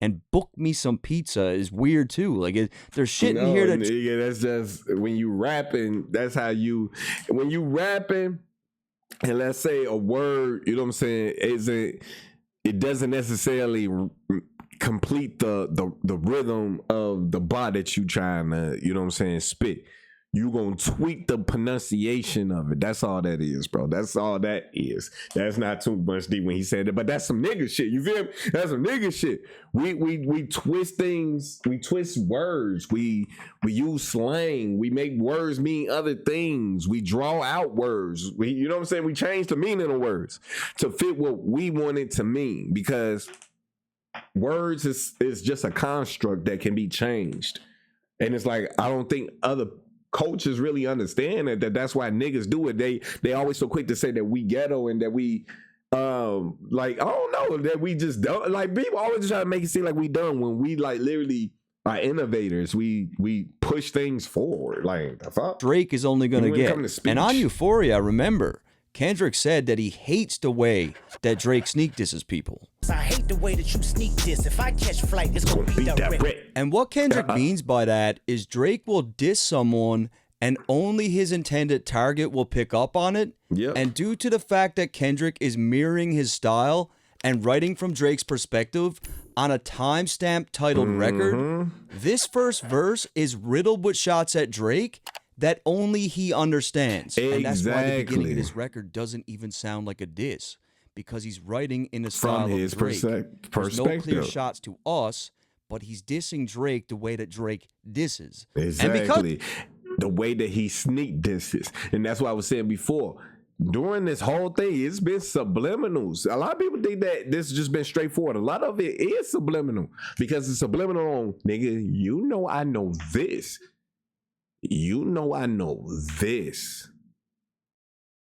Speaker 3: And book me some pizza is weird too. Like, there's shit in here that...
Speaker 2: Nigga, that's just, when you rapping, that's how you... When you rapping, and let's say a word, you know what I'm saying, it doesn't necessarily complete the rhythm of the bar that you trying to, you know what I'm saying, spit. You gonna tweak the pronunciation of it. That's all that is, bro. That's all that is. That's not too much deep when he said it, but that's some nigga shit. You feel me? That's some nigga shit. We twist things. We twist words. We use slang. We make words mean other things. We draw out words. You know what I'm saying? We change the meaning of words to fit what we want it to mean, because words is just a construct that can be changed. And it's like, I don't think other coaches really understand that's why niggas do it. They always so quick to say that we ghetto and that we like, I don't know, that we just don't, like, people always try to make it seem like we dumb when we like literally are innovators. We push things forward. Like, the fuck?
Speaker 3: Drake is only gonna get. And on Euphoria, remember, Kendrick said that he hates the way that Drake sneak disses people.
Speaker 4: I hate the way that you sneak this. If I catch flight, it's gonna be direct.
Speaker 3: And what Kendrick means by that is Drake will diss someone and only his intended target will pick up on it.
Speaker 2: Yep.
Speaker 3: And due to the fact that Kendrick is mirroring his style and writing from Drake's perspective on a timestamp titled record, this first verse is riddled with shots at Drake that only he understands.
Speaker 2: Exactly.
Speaker 3: And that's why the beginning of this record doesn't even sound like a diss, because he's writing in the style
Speaker 2: from his
Speaker 3: of Drake. There's no
Speaker 2: perspective.
Speaker 3: clear shots to us, but he's dissing Drake the way that Drake disses.
Speaker 2: Exactly.
Speaker 3: And because
Speaker 2: the way that he sneak disses. And that's what I was saying before. During this whole thing, it's been subliminals. A lot of people think that this has just been straightforward. A lot of it is subliminal, because it's subliminal on, nigga, you know I know this. You know I know this.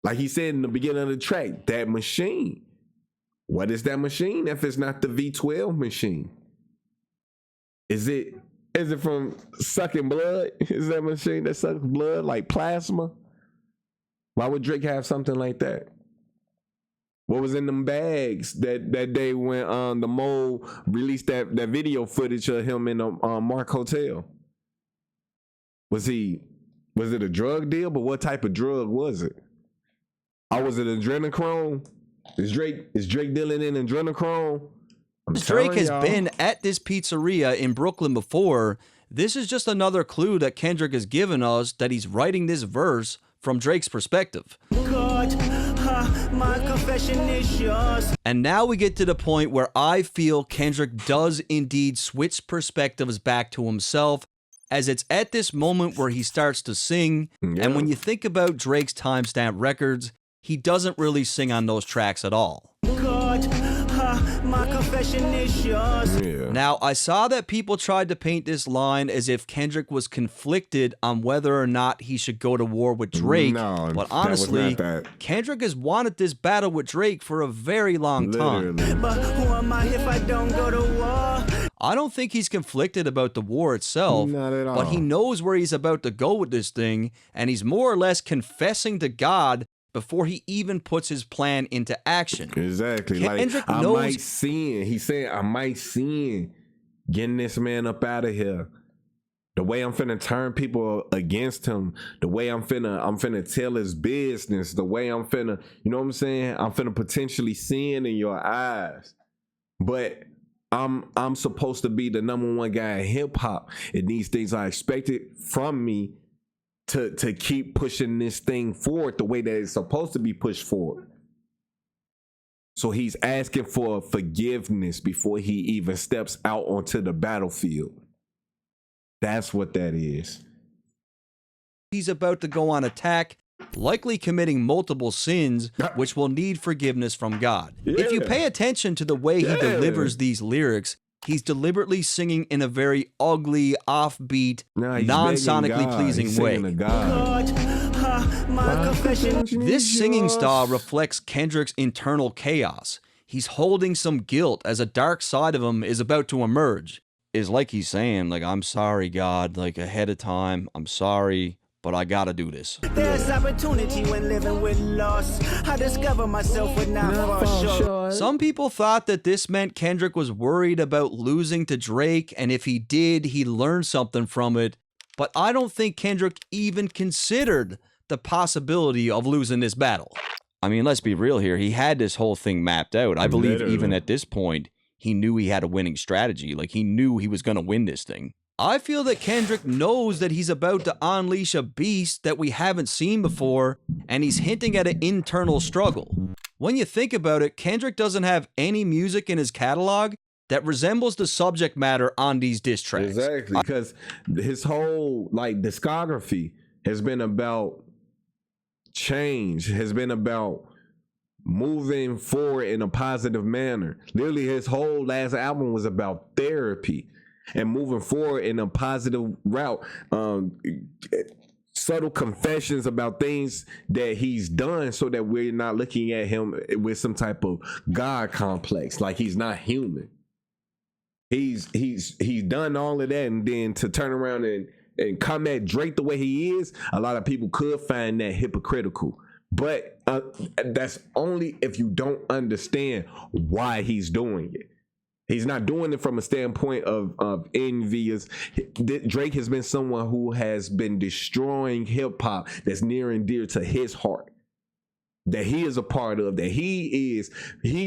Speaker 2: Like he said in the beginning of the track, that machine. What is that machine if it's not the V12 machine? Is it from sucking blood? Is that machine that sucks blood like plasma? Why would Drake have something like that? What was in them bags that day when the Mole released that video footage of him in the Mark Hotel? Was it a drug deal? But what type of drug was it? Or was it adrenochrome? Is Drake dealing in adrenochrome?
Speaker 3: Drake has been at this pizzeria in Brooklyn before. This is just another clue that Kendrick has given us that he's writing this verse from Drake's perspective.
Speaker 4: God, my confession is yours.
Speaker 3: And now we get to the point where I feel Kendrick does indeed switch perspectives back to himself, as it's at this moment where he starts to sing.
Speaker 2: Yeah.
Speaker 3: And when you think about Drake's timestamp records, he doesn't really sing on those tracks at all.
Speaker 4: God, my confession is yours.
Speaker 2: Yeah.
Speaker 3: Now, I saw that people tried to paint this line as if Kendrick was conflicted on whether or not he should go to war with Drake.
Speaker 2: No,
Speaker 3: but honestly,
Speaker 2: that was not that.
Speaker 3: Kendrick has wanted this battle with Drake for a very long time.
Speaker 4: But who am I if I don't go to war?
Speaker 3: I don't think he's conflicted about the war itself,
Speaker 2: Not at all.
Speaker 3: but he knows where he's about to go with this thing, and he's more or less confessing to God before he even puts his plan into action.
Speaker 2: Exactly.
Speaker 3: Kendrick
Speaker 2: like,
Speaker 3: knows.
Speaker 2: I might sin. He's saying, I might sin getting this man up out of here. The way I'm finna turn people against him, the way I'm finna tell his business, the way I'm finna, you know what I'm saying? I'm finna potentially sin in your eyes. But I'm supposed to be the #1 guy in hip hop, and these things are expected from me to keep pushing this thing forward the way that it's supposed to be pushed forward. So he's asking for forgiveness before he even steps out onto the battlefield. That's what that is.
Speaker 3: He's about to go on attack, likely committing multiple sins, which will need forgiveness from God. If you pay attention to the way he delivers these lyrics, he's deliberately singing in a very ugly, offbeat, non-sonically pleasing way. This singing style reflects Kendrick's internal chaos. He's holding some guilt as a dark side of him is about to emerge. is like he's saying, like, I'm sorry, God, like ahead of time. I'm sorry, but I gotta do this.
Speaker 4: There's opportunity when living with loss. I discover myself with not fall short.
Speaker 3: Some people thought that this meant Kendrick was worried about losing to Drake, and if he did, he'd learn something from it. But I don't think Kendrick even considered the possibility of losing this battle. I mean, let's be real here. He had this whole thing mapped out. I believe even at this point, he knew he had a winning strategy. Like, he knew he was going to win this thing. I feel that Kendrick knows that he's about to unleash a beast that we haven't seen before, and he's hinting at an internal struggle. When you think about it, Kendrick doesn't have any music in his catalog that resembles the subject matter on these diss tracks.
Speaker 2: Exactly, because his whole like discography has been about change, has been about moving forward in a positive manner. Literally, his whole last album was about therapy and moving forward in a positive route. Subtle confessions about things that he's done so that we're not looking at him with some type of God complex, like he's not human. He's done all of that, and then to turn around and come at Drake the way he is, a lot of people could find that hypocritical. But that's only if you don't understand why he's doing it. He's not doing it from a standpoint of envious. Drake has been someone who has been destroying hip hop that's near and dear to his heart, that he is a part of, that he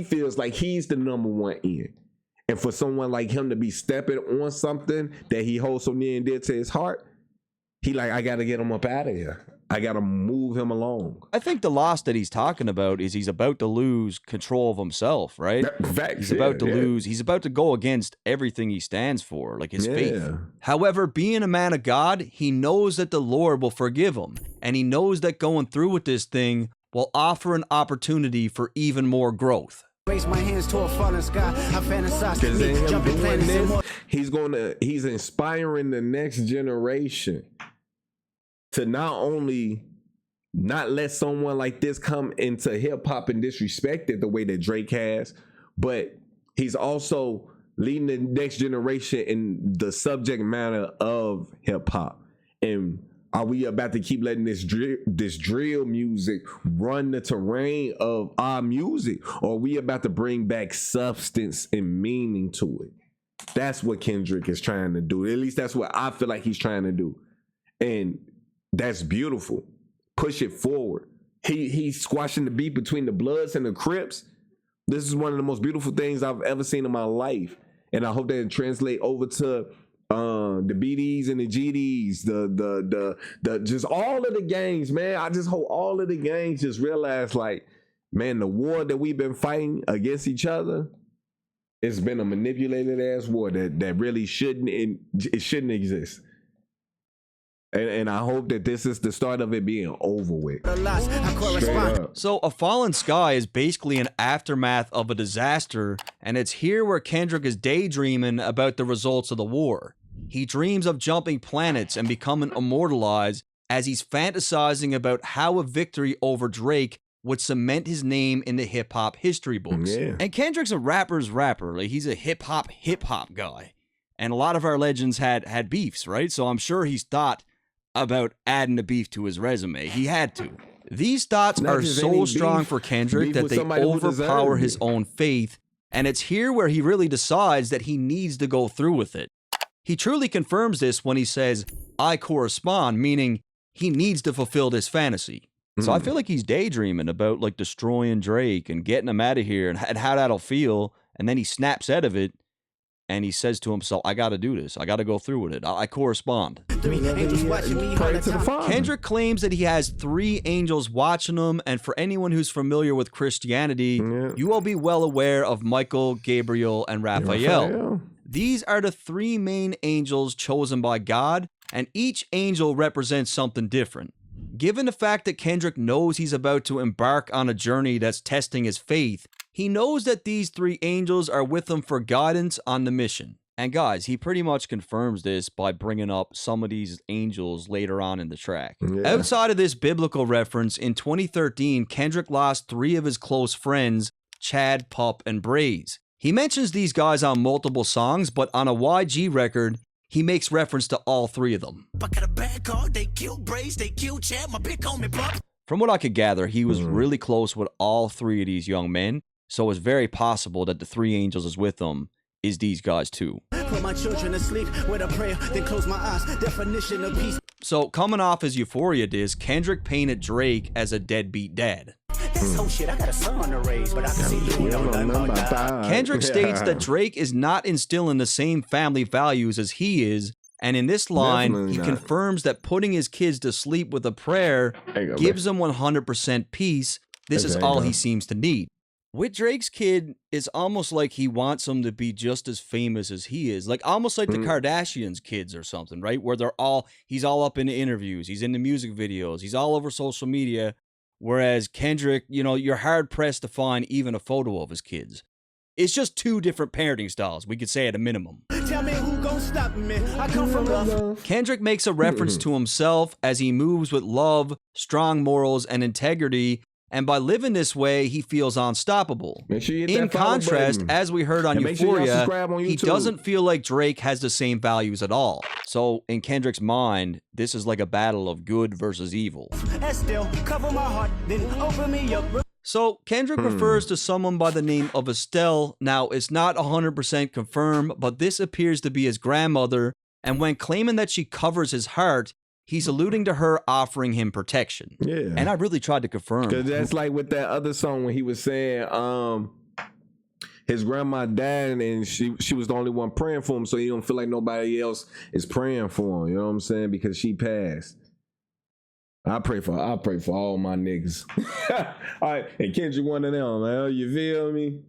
Speaker 2: feels like he's the number one in. And for someone like him to be stepping on something that he holds so near and dear to his heart, he like, I got to get him up out of here. I got to move him along.
Speaker 3: I think the loss that he's talking about is he's about to lose control of himself, right? He's about to lose. He's about to go against everything he stands for, like his faith. However, being a man of God, he knows that the Lord will forgive him. And he knows that going through with this thing will offer an opportunity for even more growth.
Speaker 4: Raise my hands to a falling sky. I fantasize to me, jumping planets and more.
Speaker 2: He's inspiring the next generation to not only not let someone like this come into hip hop and disrespect it the way that Drake has, but he's also leading the next generation in the subject matter of hip hop. And are we about to keep letting this drill music run the terrain of our music? Or are we about to bring back substance and meaning to it? That's what Kendrick is trying to do. At least that's what I feel like he's trying to do. And that's beautiful. Push it forward. He's squashing the beef between the Bloods and the Crips. This is one of the most beautiful things I've ever seen in my life. And I hope that it translates over to the BDs and the GDs, the just all of the gangs, man. I just hope all of the gangs just realize, like, man, the war that we've been fighting against each other, it's been a manipulated ass war that really shouldn't exist. And I hope that this is the start of it being over with. Straight up.
Speaker 3: So A Fallen Sky is basically an aftermath of a disaster, and it's here where Kendrick is daydreaming about the results of the war. He dreams of jumping planets and becoming immortalized as he's fantasizing about how a victory over Drake would cement his name in the hip-hop history books.
Speaker 2: Yeah.
Speaker 3: And Kendrick's a rapper's rapper. Like, he's a hip-hop guy. And a lot of our legends had beefs, right? So I'm sure he's thought about adding the beef to his resume. He had to. These thoughts are so strong for Kendrick that they overpower his own faith, and it's here where he really decides that he needs to go through with it. He truly confirms this when he says, I correspond, meaning he needs to fulfill this fantasy. So I feel like he's daydreaming about like destroying Drake and getting him out of here and how that'll feel, and then he snaps out of it. And he says to himself, I got to do this. I got to go through with it. I correspond. Kendrick claims that he has 3 angels watching him. And for anyone who's familiar with Christianity, you will be well aware of Michael, Gabriel, and Raphael. These are the 3 main angels chosen by God, and each angel represents something different. Given the fact that Kendrick knows he's about to embark on a journey that's testing his faith, he knows that these 3 angels are with him for guidance on the mission. And guys, he pretty much confirms this by bringing up some of these angels later on in the track. Outside of this biblical reference, in 2013, Kendrick lost 3 of his close friends, Chad, Pup, and Braze. He mentions these guys on multiple songs, but on a YG record, he makes reference to all three of them. From what I could gather, he was really close with all three of these young men, so it's very possible that the three angels is with them is these guys too.
Speaker 4: Put my children to sleep with a prayer, then close my eyes. Definition of peace.
Speaker 3: So coming off his Euphoria disc, Kendrick painted Drake as a deadbeat dad.
Speaker 4: This whole shit, I got a son to raise, but I can see you don't know about that.
Speaker 3: Kendrick states that Drake is not instilling the same family values as he is, and in this line, he confirms that putting his kids to sleep with a prayer gives them 100% peace. This is all he seems to need. With Drake's kid, it's almost like he wants them to be just as famous as he is. Like almost like the Kardashians' kids or something, right? Where he's all up in the interviews, he's in the music videos, he's all over social media. Whereas Kendrick, you know, you're hard pressed to find even a photo of his kids. It's just two different parenting styles, we could say at a minimum.
Speaker 4: Tell me who gon' stop me. I come from love.
Speaker 3: Kendrick makes a reference to himself as he moves with love, strong morals, and integrity. And by living this way, he feels unstoppable. In contrast, as we heard on Euphoria, he doesn't feel like Drake has the same values at all. So in Kendrick's mind, this is like a battle of good versus evil.
Speaker 4: Cover my heart, then open me up.
Speaker 3: So Kendrick refers to someone by the name of Estelle. Now, it's not 100% confirmed, but this appears to be his grandmother. And when claiming that she covers his heart, he's alluding to her offering him protection.
Speaker 2: Yeah.
Speaker 3: And I really tried to confirm.
Speaker 2: Because that's like with that other song when he was saying his grandma died and she was the only one praying for him, so he don't feel like nobody else is praying for him. You know what I'm saying? Because she passed. I pray for all my niggas. All right, and Kendrick one of them, man. You feel me?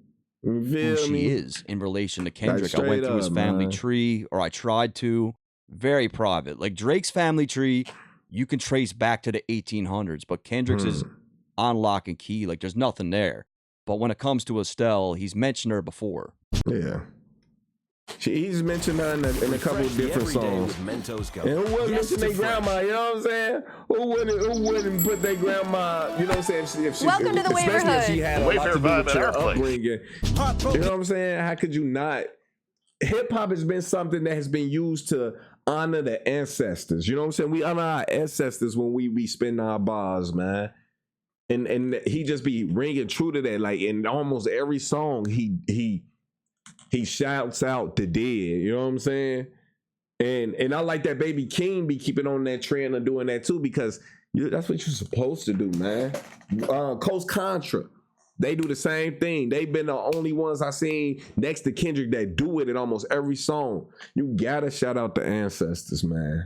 Speaker 2: You feel
Speaker 3: who
Speaker 2: me?
Speaker 3: She is in relation to Kendrick.
Speaker 2: Like
Speaker 3: I went through his family
Speaker 2: man.
Speaker 3: tree, or I tried to. Very private. Like Drake's family tree, you can trace back to the 1800s, but Kendrick's is on lock and key. Like there's nothing there. But when it comes to Estelle, he's mentioned her before.
Speaker 2: Yeah. He's mentioned her in a couple of different songs. And who wouldn't mention their grandma, you know what I'm saying? Who wouldn't put their grandma, you know what I'm saying? If she,
Speaker 13: Welcome to the
Speaker 2: especially if she
Speaker 13: Waverhood.
Speaker 2: had a lot to do with your upbringing. You know what I'm saying? How could you not? Hip hop has been something that has been used to honor the ancestors. You know what I'm saying? We honor our ancestors when we be spinning our bars, man. And he just be ringing true to that. Like in almost every song, he shouts out the dead. You know what I'm saying? And I like that Baby King be keeping on that trend and doing that too, because that's what you're supposed to do, man. Coast Contra, they do the same thing. They've been the only ones I seen next to Kendrick that do it in almost every song. You gotta shout out the ancestors, man.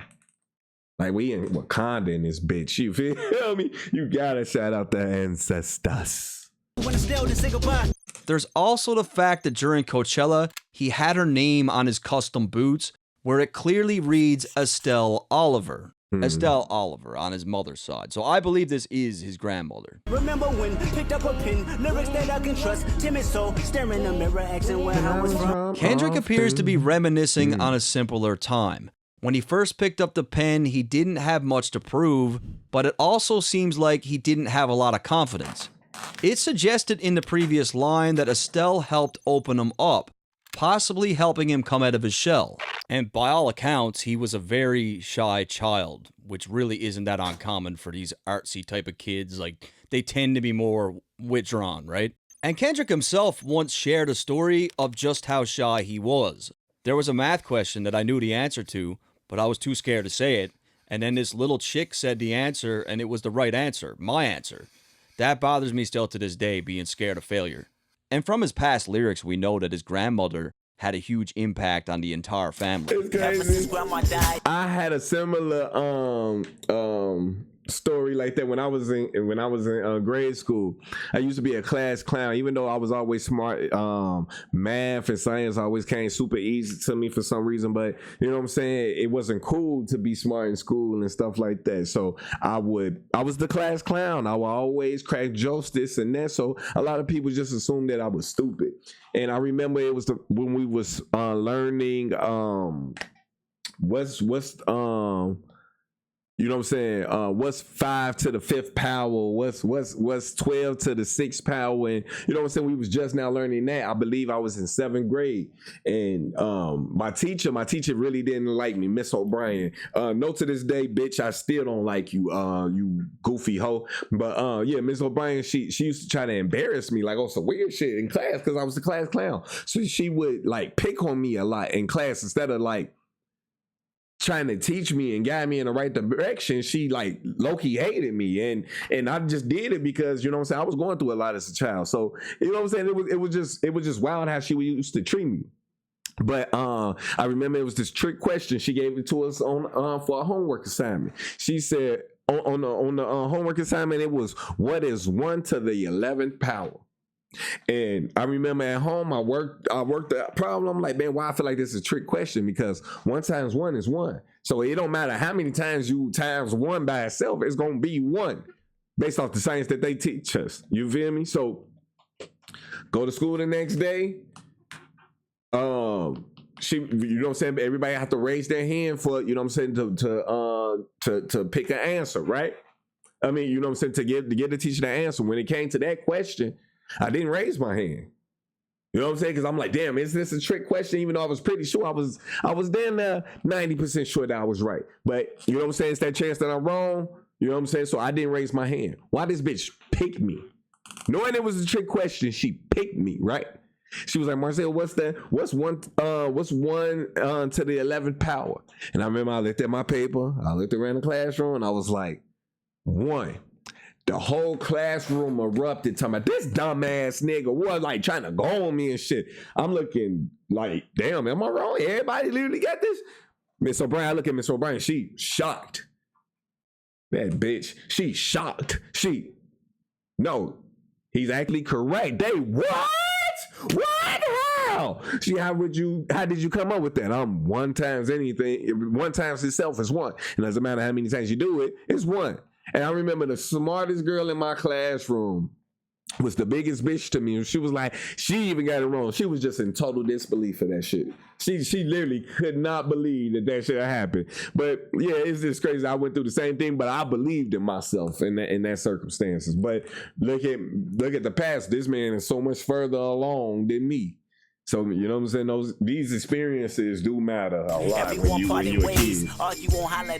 Speaker 2: Like we in Wakanda in this bitch. You feel me? You gotta shout out the ancestors.
Speaker 3: There's also the fact that during Coachella, he had her name on his custom boots, where it clearly reads Estelle Oliver. Estelle Oliver on his mother's side. So I believe this is his grandmother.
Speaker 4: Remember when picked up a pen, lyrics that I can trust, timid soul, staring in the mirror, asking where I was from.
Speaker 3: Kendrick appears to be reminiscing on a simpler time. When he first picked up the pen, he didn't have much to prove, but it also seems like he didn't have a lot of confidence. It suggested in the previous line that Estelle helped open him up, possibly helping him come out of his shell. And by all accounts, he was a very shy child, which really isn't that uncommon for these artsy type of kids. Like, they tend to be more withdrawn, right? And Kendrick himself once shared a story of just how shy he was. There was a math question that I knew the answer to, but I was too scared to say it. And then this little chick said the answer, and it was the right answer, my answer. That bothers me still to this day, being scared of failure. And from his past lyrics, we know that his grandmother had a huge impact on the entire family.
Speaker 2: It's crazy. I had a similar story like that when I was in grade school. I used to be a class clown, even though I was always smart. Math and science always came super easy to me for some reason, but you know what I'm saying, it wasn't cool to be smart in school and stuff like that. So I was the class clown. I would always crack jokes, this and that, so a lot of people just assumed that I was stupid. And I remember it was when we was learning You know what I'm saying? What's 5 to the 5th power? What's 12 to the 6th power? And you know what I'm saying? We was just now learning that. I believe I was in 7th grade, and my teacher really didn't like me, Miss O'Brien. No, to this day, bitch, I still don't like you, you goofy hoe. But yeah, Miss O'Brien, she used to try to embarrass me, like on some weird shit in class, because I was the class clown. So she would like pick on me a lot in class instead of like trying to teach me and guide me in the right direction. She like low-key hated me, and I just did it because, you know what I'm saying, I was going through a lot as a child. So you know what I'm saying, it was just wild how she used to treat me. But I remember it was this trick question she gave it to us on for a homework assignment. She said on the homework assignment, it was, what is 1 to the 11th power? And I remember at home, I worked the problem. I'm like, man, why I feel like this is a trick question? Because 1 times 1 is 1. So it don't matter how many times you times 1 by itself, it's gonna be 1 based off the science that they teach us. You feel me? So go to school the next day. She, you know what I'm saying, everybody have to raise their hand for, you know what I'm saying, to pick an answer, right? I mean, you know what I'm saying, to get the teacher the answer. When it came to that question, I didn't raise my hand. You know what I'm saying? Because I'm like, damn, is this a trick question? Even though I was pretty sure I was damn near 90% sure that I was right. But you know what I'm saying? It's that chance that I'm wrong. You know what I'm saying? So I didn't raise my hand. Why this bitch picked me? Knowing it was a trick question, she picked me, right? She was like, Marcell, what's 1 to the 11th power? And I remember I looked at my paper, I looked around the classroom, and I was like, 1. The whole classroom erupted, talking about this dumbass nigga was like trying to go on me and shit. I'm looking like, damn, am I wrong? Everybody literally got this? Miss O'Brien, I look at Miss O'Brien, she shocked. That bitch, she shocked. No, he's actually correct. They what? What? How? How did you come up with that? 1 times anything, 1 times itself is 1. And doesn't matter how many times you do it, it's 1. And I remember the smartest girl in my classroom was the biggest bitch to me. She was like, she even got it wrong. She was just in total disbelief of that shit. She literally could not believe that shit happened. But yeah, it's just crazy. I went through the same thing, but I believed in myself in that circumstances. But look at the past. This man is so much further along than me. So, you know what I'm saying? These experiences do matter a lot when you're a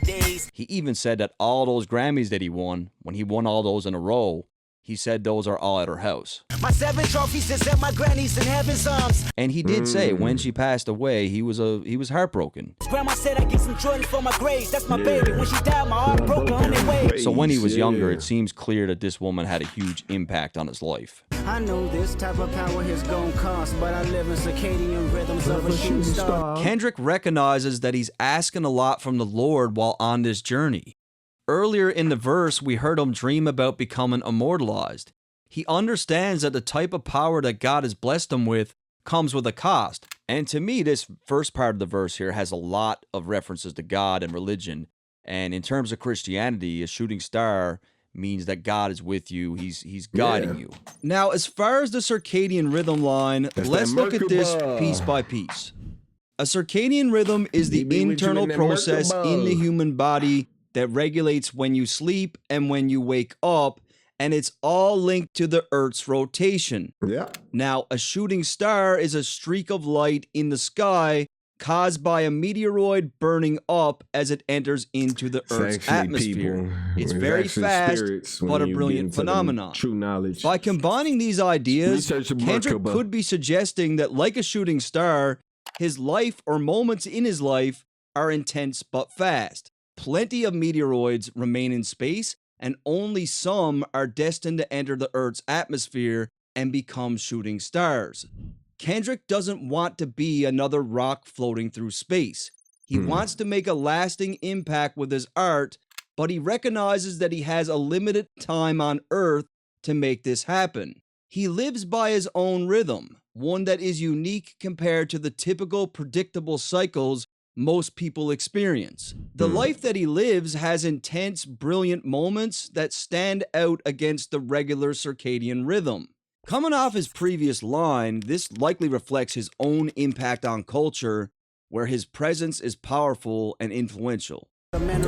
Speaker 2: kid.
Speaker 3: He even said that all those Grammys that he won, when he won all those in a row, he said those are all at her house.
Speaker 4: My 7 trophies is at my granny's in heaven's arms.
Speaker 3: And he did say when she passed away, he was heartbroken.
Speaker 4: Grandma said I get some Jordans for my grades. That's my baby. When she died, my heart broke 100 ways.
Speaker 3: So when he was younger, it seems clear that this woman had a huge impact on his life.
Speaker 4: I know this type of power has gone cost, but I live in circadian rhythms of a shooting star.
Speaker 3: Kendrick recognizes that he's asking a lot from the Lord while on this journey. Earlier in the verse, we heard him dream about becoming immortalized. He understands that the type of power that God has blessed him with comes with a cost. And to me, this first part of the verse here has a lot of references to God and religion. And in terms of Christianity, a shooting star means that God is with you. He's guiding you. Now, as far as the circadian rhythm line, let's look at this piece by piece. A circadian rhythm is the internal process in the human body that regulates when you sleep and when you wake up, and it's all linked to the Earth's rotation.
Speaker 2: Yeah.
Speaker 3: Now, a shooting star is a streak of light in the sky caused by a meteoroid burning up as it enters into the Earth's atmosphere. It's very fast, but a brilliant phenomenon.
Speaker 2: True knowledge.
Speaker 3: By combining these ideas, Kendrick could be suggesting that, like a shooting star, his life or moments in his life are intense but fast. Plenty of meteoroids remain in space, and only some are destined to enter the Earth's atmosphere and become shooting stars. Kendrick doesn't want to be another rock floating through space. He wants to make a lasting impact with his art, but he recognizes that he has a limited time on Earth to make this happen. He lives by his own rhythm, one that is unique compared to the typical predictable cycles most people experience. The life that he lives has intense, brilliant moments that stand out against the regular circadian rhythm. Coming off his previous line, this likely reflects his own impact on culture, where his presence is powerful and influential. Coming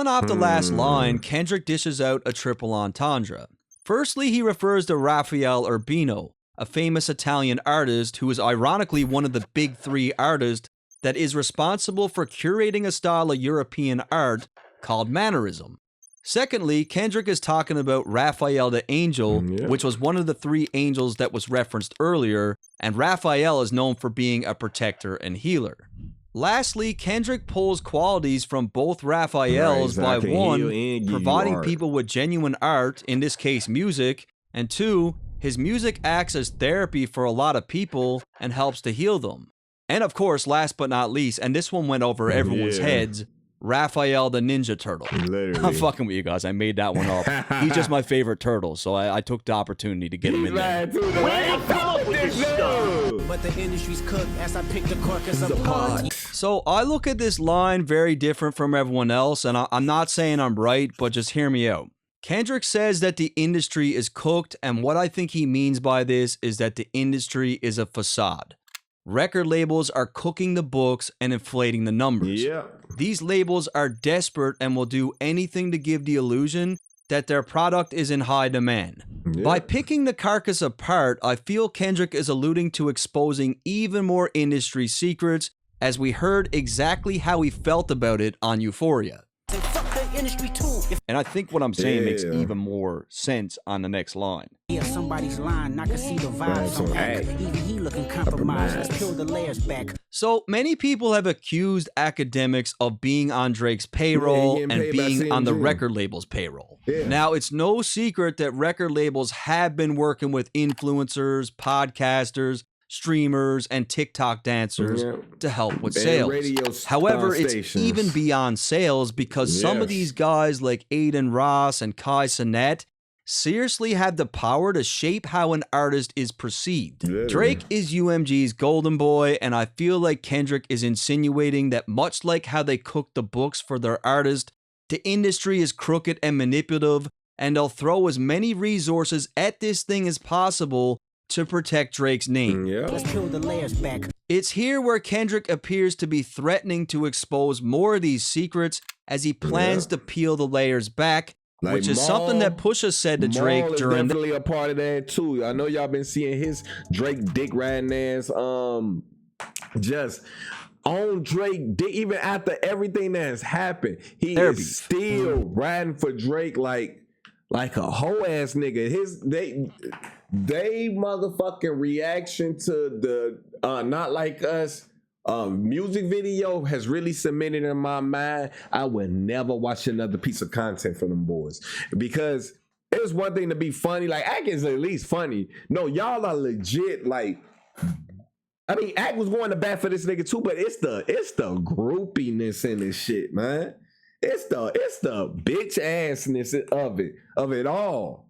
Speaker 3: off the last line, Kendrick dishes out a triple entendre. Firstly, he refers to Raphael Urbino, a famous Italian artist who is ironically one of the big three artists that is responsible for curating a style of European art called mannerism. Secondly, Kendrick is talking about Raphael the Angel, which was one of the three angels that was referenced earlier, and Raphael is known for being a protector and healer. Lastly, Kendrick pulls qualities from both Raphaels by one, providing people with genuine art, in this case music, and two, his music acts as therapy for a lot of people and helps to heal them. And of course, last but not least, and this one went over everyone's heads, Raphael the Ninja Turtle.
Speaker 2: Literally.
Speaker 3: I'm fucking with you guys. I made that one up. He's just my favorite turtle, so I took the opportunity to get him in there.
Speaker 4: But the industry's cooked as I pick the carcass apart.
Speaker 3: So I look at this line very different from everyone else, and I'm not saying I'm right, but just hear me out. Kendrick says that the industry is cooked, and what I think he means by this is that the industry is a facade. Record labels are cooking the books and inflating the numbers. These labels are desperate and will do anything to give the illusion that their product is in high demand. By picking the carcass apart, I feel Kendrick is alluding to exposing even more industry secrets, as we heard exactly how he felt about it on Euphoria. And I think what I'm saying makes even more sense on the next line.
Speaker 4: Somebody's line, I can see the vibes on act. Even he looking compromised. Let's peel the layers back.
Speaker 3: So many people have accused academics of being on Drake's payroll and being on the record label's payroll. Now, it's no secret that record labels have been working with influencers, podcasters, streamers, and TikTok dancers to help with sales. However, it's even beyond sales because some of these guys like Aiden Ross and Kai Cenat seriously have the power to shape how an artist is perceived. Drake is UMG's golden boy, and I feel like Kendrick is insinuating that much like how they cook the books for their artist, the industry is crooked and manipulative, and they'll throw as many resources at this thing as possible to protect Drake's name.
Speaker 4: Let's peel the layers back.
Speaker 3: It's here where Kendrick appears to be threatening to expose more of these secrets as he plans to peel the layers back, which is something that Pusha said to Drake
Speaker 2: is
Speaker 3: during
Speaker 2: definitely a part of that too. I know y'all been seeing his Drake dick riding ass just on Drake dick, even after everything that has happened. He is still riding for Drake like a whole ass nigga. They motherfucking reaction to the Not Like Us music video has really cemented in my mind. I would never watch another piece of content from them boys, because it's one thing to be funny. Like, Act is at least funny. No, y'all are legit. Like, I mean, Act was going to bat for this nigga too, but it's the groupiness in this shit, man. It's the bitch assness of it all.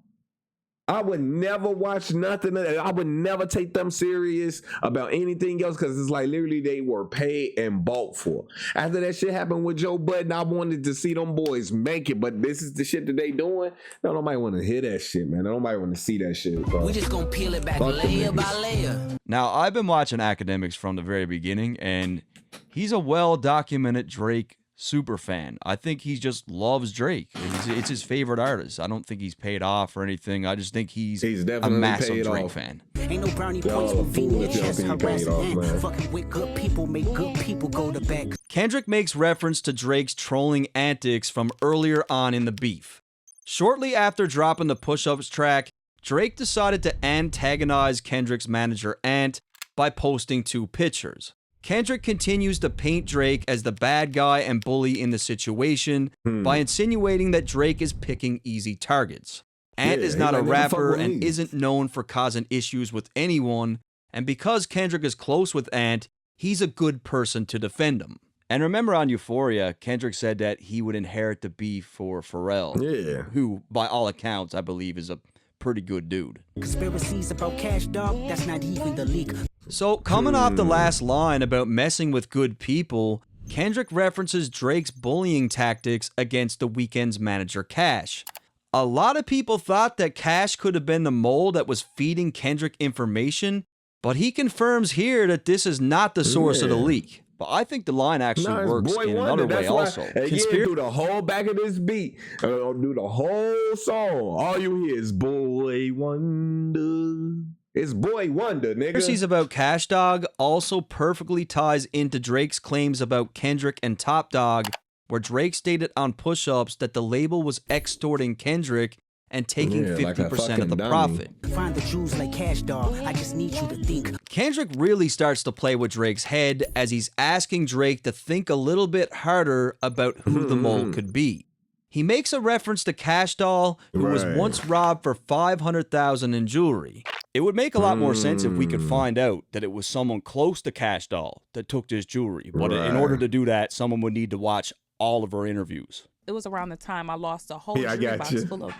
Speaker 2: I would never watch nothing. I would never take them serious about anything else, because it's like literally they were paid and bought for. After that shit happened with Joe Budden, I wanted to see them boys make it, but this is the shit that they doing. Nobody want to hear that shit, man. Nobody want to see that shit, bro.
Speaker 4: We just gonna peel it back layer by layer.
Speaker 3: Now, I've been watching Academics from the very beginning, and he's a well-documented Drake super fan. I think he just loves Drake. It's his favorite artist. I don't think he's paid off or anything. I just think he's definitely a massive Drake fan.
Speaker 4: Ain't no brownie points with VHS harassing. Fucking with good people make good people go to back.
Speaker 3: Kendrick makes reference to Drake's trolling antics from earlier on in the beef. Shortly after dropping the Push-Ups track, Drake decided to antagonize Kendrick's manager Ant by posting 2 pictures. Kendrick continues to paint Drake as the bad guy and bully in the situation by insinuating that Drake is picking easy targets. Ant is not a rapper and isn't known for causing issues with anyone, and because Kendrick is close with Ant, he's a good person to defend him. And remember on Euphoria, Kendrick said that he would inherit the beef for Pharrell, who, by all accounts, I believe is a pretty good dude.
Speaker 4: Conspiracies about Cash Dog, that's not even the leak.
Speaker 3: So, coming off the last line about messing with good people, Kendrick references Drake's bullying tactics against The Weeknd's manager Cash. A lot of people thought that Cash could have been the mole that was feeding Kendrick information, but he confirms here that this is not the source of the leak. But I think the line actually works in another way also.
Speaker 2: Do the whole back of this beat. Do the whole song. All you hear is Boy Wonder. It's Boy Wonder, nigga.
Speaker 3: Conspiracies about Cash Dog also perfectly ties into Drake's claims about Kendrick and Top Dog, where Drake stated on push-ups that the label was extorting Kendrick and taking 50% of the profit.
Speaker 4: Find the jewels like Cash Dog. I just need you to think.
Speaker 3: Kendrick really starts to play with Drake's head as he's asking Drake to think a little bit harder about who the mole could be. He makes a reference to Cash Doll, who was once robbed for $500,000 in jewelry. It would make a lot more sense if we could find out that it was someone close to Cash Doll that took this jewelry. But in order to do that, someone would need to watch all of her interviews.
Speaker 16: It was around the time I lost a whole jewelry box full of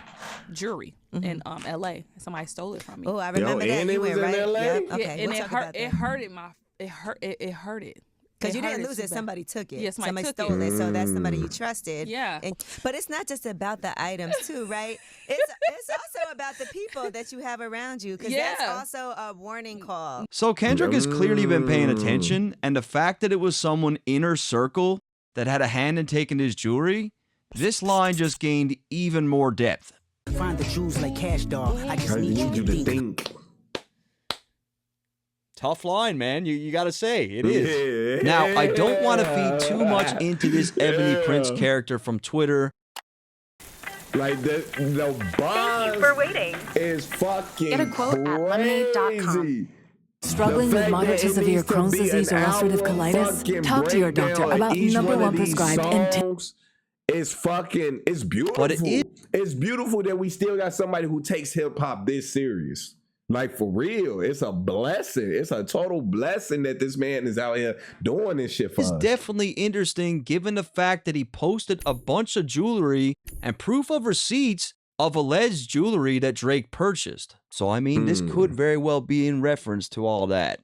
Speaker 16: jewelry in L.A. Somebody stole it from me.
Speaker 13: Oh, I remember that. You went right. Yep. Okay,
Speaker 16: yeah, and it hurted it hurted.
Speaker 13: Because you didn't lose it, somebody took it.
Speaker 16: Yes, somebody
Speaker 13: stole it, so that's somebody you trusted.
Speaker 16: Yeah.
Speaker 13: But it's not just about the items too, right? It's also about the people that you have around you, because that's also a warning call.
Speaker 3: So Kendrick has clearly been paying attention, and the fact that it was someone inner circle that had a hand in taking his jewelry, this line just gained even more depth.
Speaker 4: Find the jewels like Cash Dog. I just need you to think.
Speaker 3: Tough line, man. You gotta say, it is. Now, I don't want to feed too much into this Ebony Prince character from Twitter.
Speaker 2: Like, the buzz
Speaker 10: for waiting.
Speaker 2: is fucking
Speaker 10: Get a quote at lemonade.com.
Speaker 17: Struggling with moderate to severe Crohn's disease or ulcerative colitis? Talk to your doctor about #1 prescribed
Speaker 2: it's beautiful.
Speaker 3: But
Speaker 2: it's beautiful that we still got somebody who takes hip hop this serious. Like, for real, it's a blessing. It's a total blessing that this man is out here doing this shit for us.
Speaker 3: It's definitely interesting given the fact that he posted a bunch of jewelry and proof of receipts of alleged jewelry that Drake purchased. So, I mean, this could very well be in reference to all that.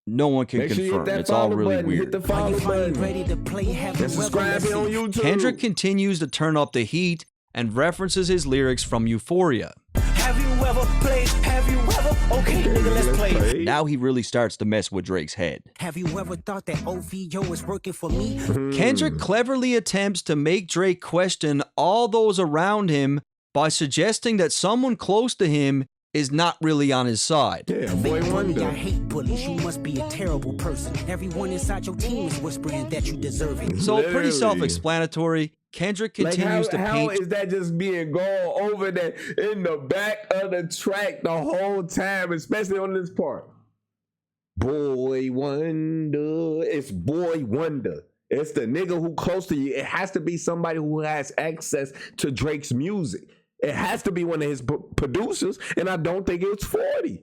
Speaker 3: No one can confirm. It's all really weird.
Speaker 2: Hit the follow button. And subscribe here on YouTube.
Speaker 3: Kendrick continues to turn up the heat and references his lyrics from Euphoria.
Speaker 4: Have you ever played? Have you ever? Okay, nigga, let's play.
Speaker 3: Now he really starts to mess with Drake's head.
Speaker 4: Have you ever thought that OVO is working for me?
Speaker 3: Kendrick cleverly attempts to make Drake question all those around him by suggesting that someone close to him is not really on his side.
Speaker 2: Yeah, Boy Wonder.
Speaker 4: I hate bullies. You must be a terrible person. Everyone inside your team is whispering that you deserve it.
Speaker 3: So pretty self-explanatory. Kendrick continues to paint.
Speaker 2: How is that just being gone over there in the back of the track the whole time, especially on this part? Boy Wonder. It's Boy Wonder. It's the nigga who close to you. It has to be somebody who has access to Drake's music. It has to be one of his producers, and I don't think it's 40.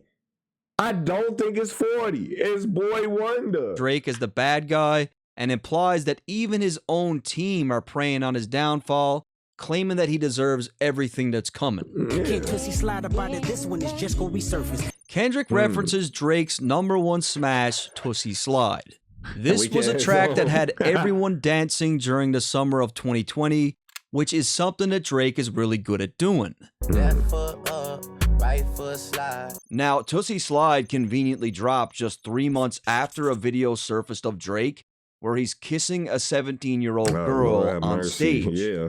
Speaker 2: I don't think it's 40. It's Boy Wonder.
Speaker 3: Drake is the bad guy and implies that even his own team are preying on his downfall, claiming that he deserves everything that's coming.
Speaker 4: Can't Tussy slide about it. This one is just gonna resurface.
Speaker 3: Kendrick references Drake's #1 smash, Tussy Slide. This was a track that had everyone dancing during the summer of 2020, which is something that Drake is really good at doing.
Speaker 5: Left foot up, right foot slide.
Speaker 3: Now, Tussy Slide conveniently dropped just 3 months after a video surfaced of Drake, where he's kissing a 17-year-old girl on stage.
Speaker 2: Yeah.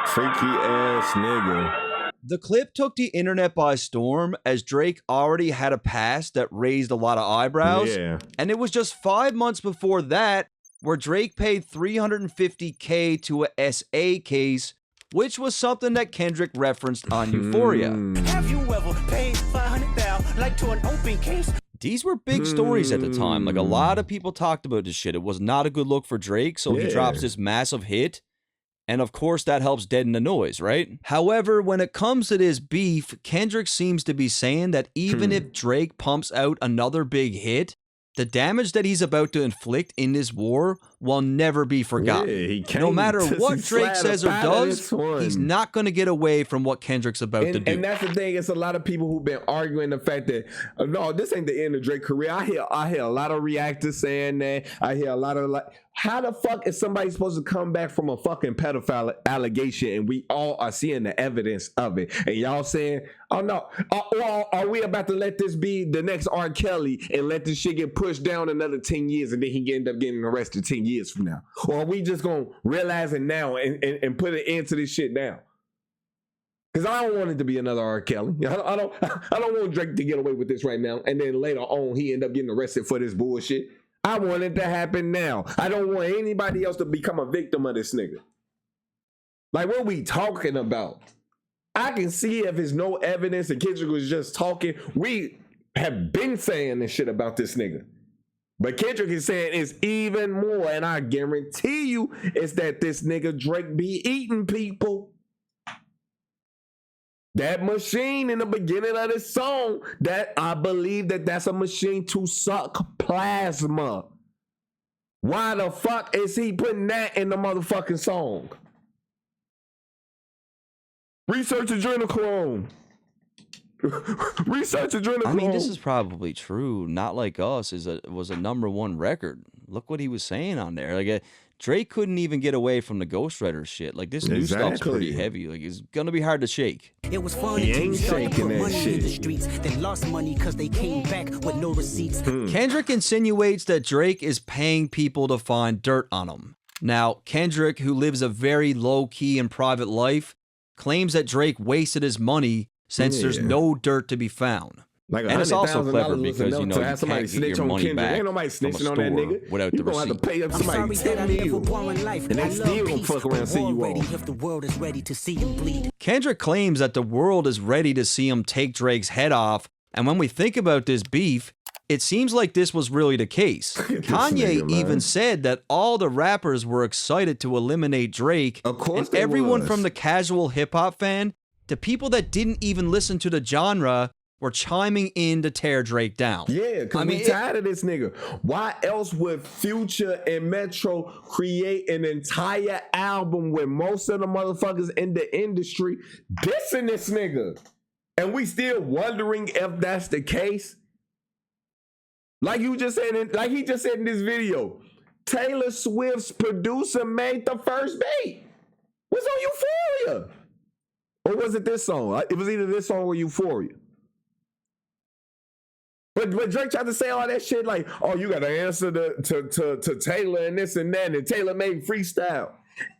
Speaker 2: Freaky ass nigga.
Speaker 3: The clip took the internet by storm as Drake already had a past that raised a lot of eyebrows.
Speaker 2: Yeah.
Speaker 3: And it was just 5 months before that where Drake paid $350K to a SA case, which was something that Kendrick referenced on Euphoria.
Speaker 4: Have you ever paid $500,000 like to an open case?
Speaker 3: These were big stories at the time. Like, a lot of people talked about this shit. It was not a good look for Drake, so he drops this massive hit. And of course, that helps deaden the noise, right? However, when it comes to this beef, Kendrick seems to be saying that even if Drake pumps out another big hit, the damage that he's about to inflict in this war will never be forgotten. No matter what Drake says or does, he's not going to get away from what Kendrick's about to do.
Speaker 2: And that's the thing. It's a lot of people who've been arguing the fact that, no, this ain't the end of Drake's career. I hear a lot of reactors saying that. I hear a lot of How the fuck is somebody supposed to come back from a fucking pedophile allegation and we all are seeing the evidence of it? And y'all saying, oh no, are we about to let this be the next R. Kelly and let this shit get pushed down another 10 years and then he end up getting arrested 10 years from now? Or are we just going to realize it now and put an end to this shit now? Because I don't want it to be another R. Kelly. I don't want Drake to get away with this right now and then later on he end up getting arrested for this bullshit. I want it to happen now. I don't want anybody else to become a victim of this nigga. Like, what we talking about? I can see if there's no evidence and Kendrick was just talking. We have been saying this shit about this nigga. But Kendrick is saying it's even more. And I guarantee you it's that this nigga Drake be eating people. That machine in the beginning of this song, that I believe that's a machine to suck plasma. Why the fuck is he putting that in the motherfucking song? Research adrenochrome. Research adrenochrome.
Speaker 3: I mean, this is probably true. Not Like Us was a #1 record. Look what he was saying on there. Like Drake couldn't even get away from the ghostwriter shit. Like this new stuff's pretty heavy. Like it's gonna be hard to shake.
Speaker 4: It was fun.
Speaker 2: He ain't shaking that
Speaker 4: money
Speaker 2: shit.
Speaker 4: In the streets, then lost money because they came back with no receipts.
Speaker 3: Kendrick insinuates that Drake is paying people to find dirt on him. Now, Kendrick, who lives a very low-key and private life, claims that Drake wasted his money since there's no dirt to be found.
Speaker 2: Like
Speaker 3: and it's also clever
Speaker 2: $100,000
Speaker 3: because, you know, you
Speaker 2: somebody
Speaker 3: can't get
Speaker 2: snitch
Speaker 3: your
Speaker 2: on
Speaker 3: money
Speaker 2: Kendrick.
Speaker 3: back
Speaker 2: Ain't nobody
Speaker 3: from a
Speaker 2: snitching on that
Speaker 3: store
Speaker 2: nigga.
Speaker 3: without
Speaker 2: You
Speaker 3: the
Speaker 2: gonna have to
Speaker 3: receipt.
Speaker 2: pay up somebody $10 million. And they still gonna fuck around and see you all.
Speaker 4: If the world is ready to see him bleed.
Speaker 3: Kendrick claims that the world is ready to see him take Drake's head off, and when we think about this beef, it seems like this was really the case. Kanye
Speaker 2: nigga,
Speaker 3: even said that all the rappers were excited to eliminate Drake,
Speaker 2: Of course
Speaker 3: and
Speaker 2: they
Speaker 3: everyone
Speaker 2: was.
Speaker 3: from the casual hip-hop fan to people that didn't even listen to the genre were chiming in to tear Drake down.
Speaker 2: Yeah, because we tired of this nigga. Why else would Future and Metro create an entire album with most of the motherfuckers in the industry dissing this nigga? And we still wondering if that's the case? Like you just said, like he just said in this video, Taylor Swift's producer made the first beat. What's on Euphoria? Or was it this song? It was either this song or Euphoria. But Drake tried to say all that shit like, oh, you got to answer to Taylor and this and that, and Taylor made freestyle.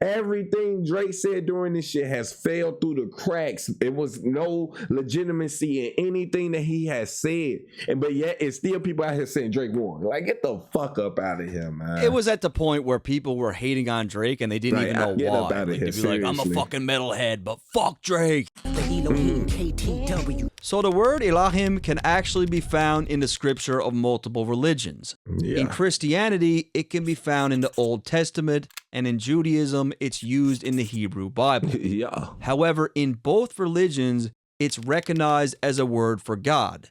Speaker 2: Everything Drake said during this shit has failed through the cracks. It was no legitimacy in anything that he has said. But yet it's still people out here saying Drake won. Like, get the fuck up out of here, man.
Speaker 3: It was at the point where people were hating on Drake and they didn't even know
Speaker 2: get
Speaker 3: why.
Speaker 2: up outta
Speaker 3: Like,
Speaker 2: here,
Speaker 3: they'd be like, I'm a
Speaker 2: seriously.
Speaker 3: fucking metalhead, but fuck Drake.
Speaker 4: KTW.
Speaker 3: So the word Elohim can actually be found in the scripture of multiple religions. In Christianity, it can be found in the Old Testament, and in Judaism, it's used in the Hebrew Bible. However, in both religions, it's recognized as a word for God.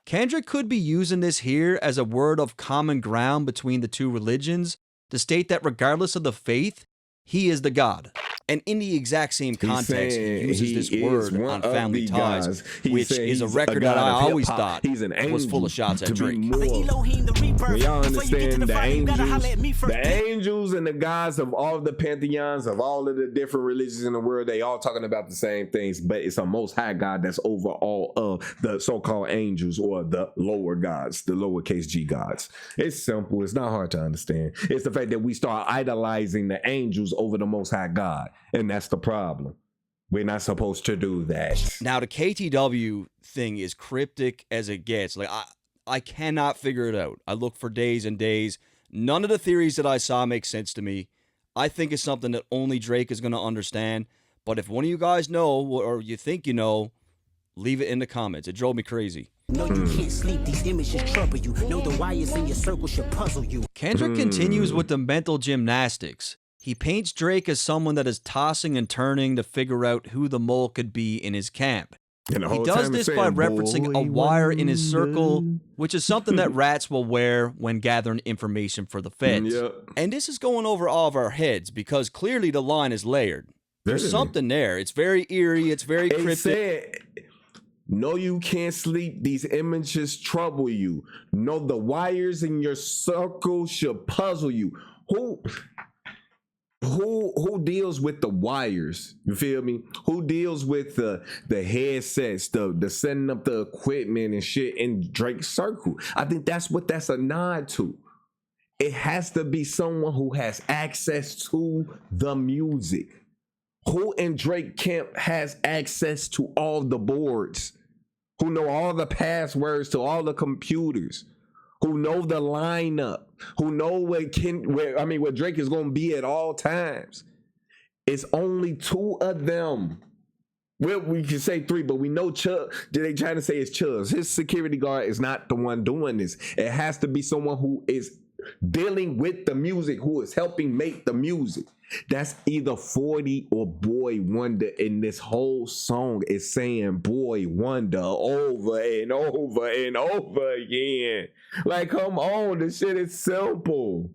Speaker 3: Kendrick could be using this here as a word of common ground between the two religions to state that regardless of the faith, he is the God. And in the exact same context, he uses this word on Family Ties, which is a record that I always thought was full of shots at Drake.
Speaker 2: Y'all understand the angels and the gods of all the pantheons of all of the different religions in the world, they all talking about the same things, but it's a most high God that's over all of the so-called angels or the lower gods, the lowercase g gods. It's simple. It's not hard to understand. It's the fact that we start idolizing the angels over the most high God. And that's the problem. We're not supposed to do that.
Speaker 3: Now, the KTW thing is cryptic as it gets. Like, I cannot figure it out. I look for days and days. None of the theories that I saw make sense to me. I think it's something that only Drake is going to understand. But if one of you guys know, or you think you know, leave it in the comments. It drove me crazy.
Speaker 4: No, you can't sleep. These images trouble you. Know the wires in your circle should puzzle you.
Speaker 3: Kendrick continues with the mental gymnastics. He paints Drake as someone that is tossing and turning to figure out who the mole could be in his camp. He does this by referencing a wire in his circle, which is something that rats will wear when gathering information for the feds. And this is going over all of our heads because clearly the line is layered. There's something there. It's very eerie. It's very cryptic.
Speaker 2: No, you can't sleep. These images trouble you. No, the wires in your circle should puzzle you. who deals with the wires? You feel me? Who deals with the headsets, the setting up the equipment and shit in Drake's circle? I think that's what that's a nod to. It has to be someone who has access to the music. Who in Drake camp has access to all the boards? Who know all the passwords to all the computers? Who know the lineup? Who know where Drake is gonna be at all times? It's only two of them. Well, we can say three, but we know Chubb. They trying to say it's Chubbs. His security guard is not the one doing this. It has to be someone who is dealing with the music, who is helping make the music. That's either 40 or Boy Wonder, and this whole song is saying Boy Wonder over and over and over again. Like, come on, this shit is simple.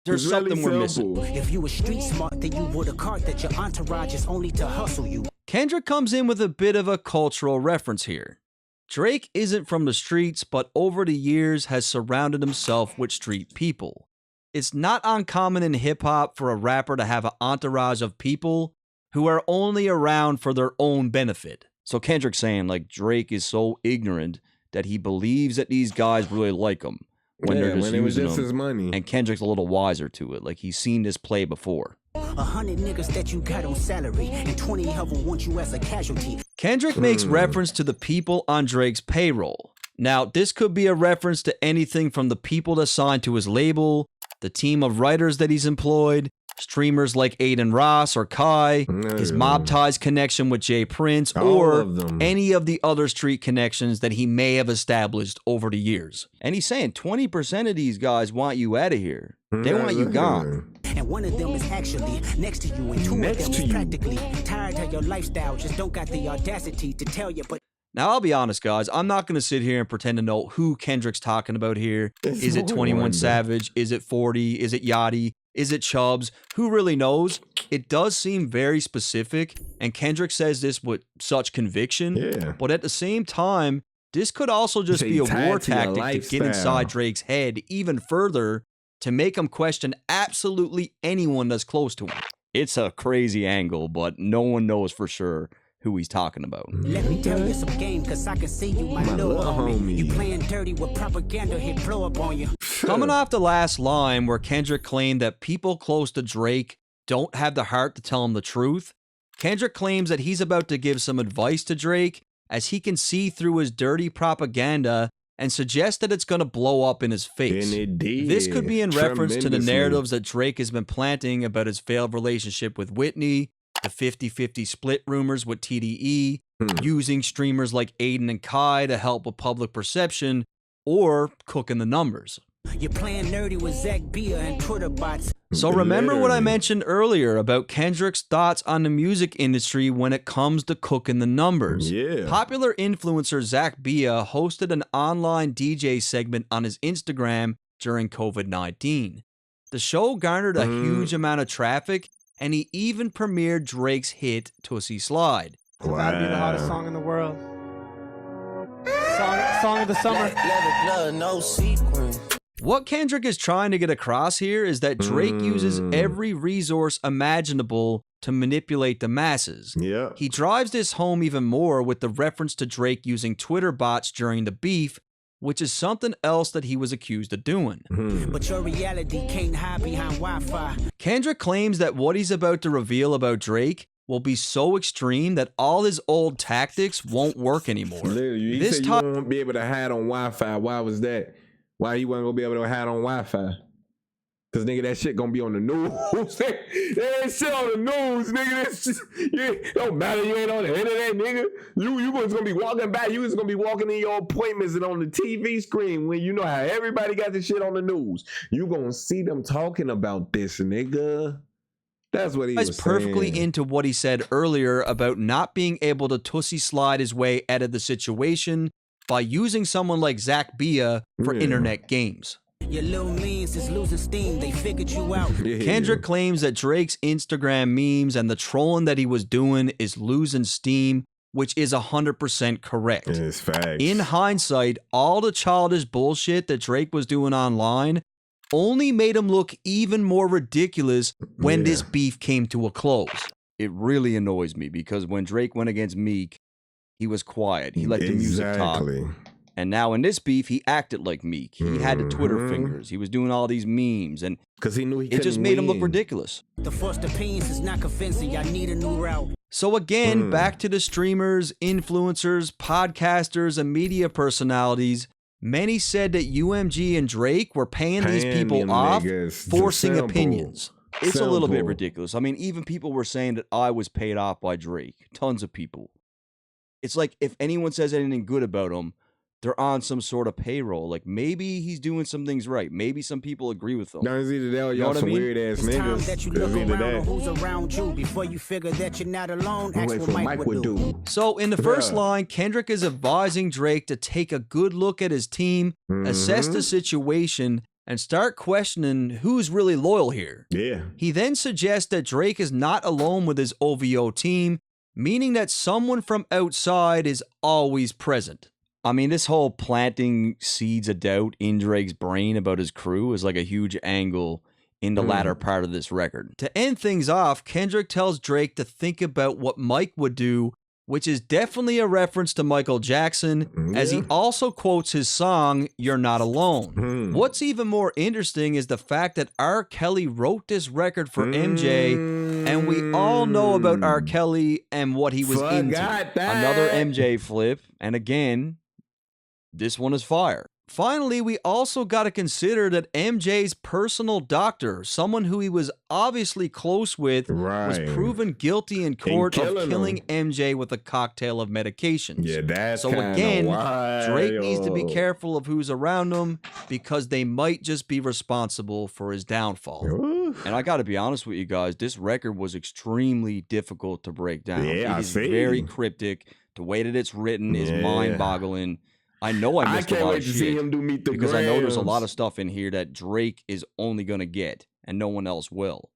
Speaker 3: There's something we're missing.
Speaker 4: If you were street smart, then you would have caught that your entourage is only to hustle you.
Speaker 3: Kendrick comes in with a bit of a cultural reference here. Drake isn't from the streets, but over the years has surrounded himself with street people. It's not uncommon in hip-hop for a rapper to have an entourage of people who are only around for their own benefit. So Kendrick's saying, like, Drake is so ignorant that he believes that these guys really like him when they're just using him.
Speaker 2: His money.
Speaker 3: And Kendrick's a little wiser to it. Like, he's seen this play before.
Speaker 4: 100 niggas that you got on salary, and 20 of them want you as a casualty.
Speaker 3: Kendrick makes reference to the people on Drake's payroll. Now, this could be a reference to anything from the people that signed to his label, the team of writers that he's employed, streamers like Aiden Ross or Kai, his mob ties connection with Jay Prince, or any of the other street connections that he may have established over the years. And he's saying 20% of these guys want you out of here. They want you gone.
Speaker 4: And one of them is actually next to you, and two of them is practically tired of your lifestyle, just don't got the audacity to tell you, but...
Speaker 3: Now, I'll be honest, guys. I'm not going to sit here and pretend to know who Kendrick's talking about here. Is it 21 Savage? Is it 40? Is it Yachty? Is it Chubbs? Who really knows? It does seem very specific, and Kendrick says this with such conviction.
Speaker 2: Yeah.
Speaker 3: But at the same time, this could also just be a war tactic to get inside Drake's head even further to make him question absolutely anyone that's close to him. It's a crazy angle, but no one knows for sure who he's talking about.
Speaker 4: Let me tell you some game, cause I can see you, my little homie. You playing dirty with propaganda, hit blow up on you.
Speaker 3: Coming off the last line where Kendrick claimed that people close to Drake don't have the heart to tell him the truth, Kendrick claims that he's about to give some advice to Drake as he can see through his dirty propaganda and suggests that it's going to blow up in his face.
Speaker 2: And it did.
Speaker 3: This could be in reference to the narratives that Drake has been planting about his failed relationship with Whitney, the 50-50 split rumors with TDE, using streamers like Aiden and Kai to help with public perception, or cooking the numbers.
Speaker 4: You're playing nerdy with Zach Bia and Twitter bots.
Speaker 3: So remember what I mentioned earlier about Kendrick's thoughts on the music industry when it comes to cooking the numbers.
Speaker 2: Yeah.
Speaker 3: Popular influencer Zach Bia hosted an online DJ segment on his Instagram during COVID-19. The show garnered a huge amount of traffic, and he even premiered Drake's hit Tootsie Slide.
Speaker 18: It's about to be the hottest song in the world. Song of the summer.
Speaker 5: No sequence.
Speaker 3: What Kendrick is trying to get across here is that Drake uses every resource imaginable to manipulate the masses.
Speaker 2: Yeah.
Speaker 3: He drives this home even more with the reference to Drake using Twitter bots during the beef, which is something else that he was accused of doing.
Speaker 4: But your reality can't hide behind Wi-Fi.
Speaker 3: Kendrick claims that what he's about to reveal about Drake will be so extreme that all his old tactics won't work anymore.
Speaker 2: Literally, you said you won't be able to hide on Wi-Fi. Why was that? Why you wasn't gonna be able to hide on Wi-Fi? Cause nigga, that shit gonna be on the news. That ain't shit on the news, nigga. That shit, don't matter. You ain't on the internet, nigga. You was gonna be walking by. You was gonna be walking in your appointments and on the TV screen when you know how everybody got this shit on the news. You gonna see them talking about this, nigga. That's what he was
Speaker 3: perfectly
Speaker 2: saying.
Speaker 3: into what he said earlier about not being able to Tootsie Slide his way out of the situation by using someone like Zach Bia for internet games.
Speaker 4: Your little means is losing steam. They figured you out.
Speaker 3: Kendrick claims that Drake's Instagram memes and the trolling that he was doing is losing steam, which is 100% correct.
Speaker 2: It's facts.
Speaker 3: In hindsight, all the childish bullshit that Drake was doing online only made him look even more ridiculous when this beef came to a close. It really annoys me because when Drake went against Meek, he was quiet. He let the music talk. And now in this beef, he acted like Meek. He had the Twitter fingers. He was doing all these memes, and
Speaker 2: because he knew
Speaker 3: it just made him look ridiculous.
Speaker 4: The first opinions is not convincing. I need a new route.
Speaker 3: So again, back to the streamers, influencers, podcasters, and media personalities. Many said that UMG and Drake were paying these people off, forcing opinions. It's a little bit ridiculous. I mean, even people were saying that I was paid off by Drake. Tons of people. It's like if anyone says anything good about him, they're on some sort of payroll. Like maybe he's doing some things right. Maybe some people agree with him.
Speaker 2: No, it's either that or y'all some weird ass niggas.
Speaker 4: That you look around who's around you before you figure that you're not alone. Ask what Mike would do.
Speaker 3: So in the first line, Kendrick is advising Drake to take a good look at his team, assess the situation, and start questioning who's really loyal here.
Speaker 2: Yeah.
Speaker 3: He then suggests that Drake is not alone with his OVO team, meaning that someone from outside is always present. I mean, this whole planting seeds of doubt in Drake's brain about his crew is like a huge angle in the latter part of this record. To end things off, Kendrick tells Drake to think about what Mike would do, which is definitely a reference to Michael Jackson, as he also quotes his song, You're Not Alone. What's even more interesting is the fact that R. Kelly wrote this record for MJ, and we all know about R. Kelly and what he was into. Another MJ flip, and again, this one is fire. Finally, we also got to consider that MJ's personal doctor, someone who he was obviously close with, was proven guilty in court of killing MJ with a cocktail of medications.
Speaker 2: Yeah, that's
Speaker 3: so again, Drake needs to be careful of who's around him because they might just be responsible for his downfall. And I got to be honest with you guys, this record was extremely difficult to break down. It is very cryptic. The way that it's written is mind-boggling. I know I missed a lot of shit because I know there's a lot of stuff in here that Drake is only going to get and no one else will.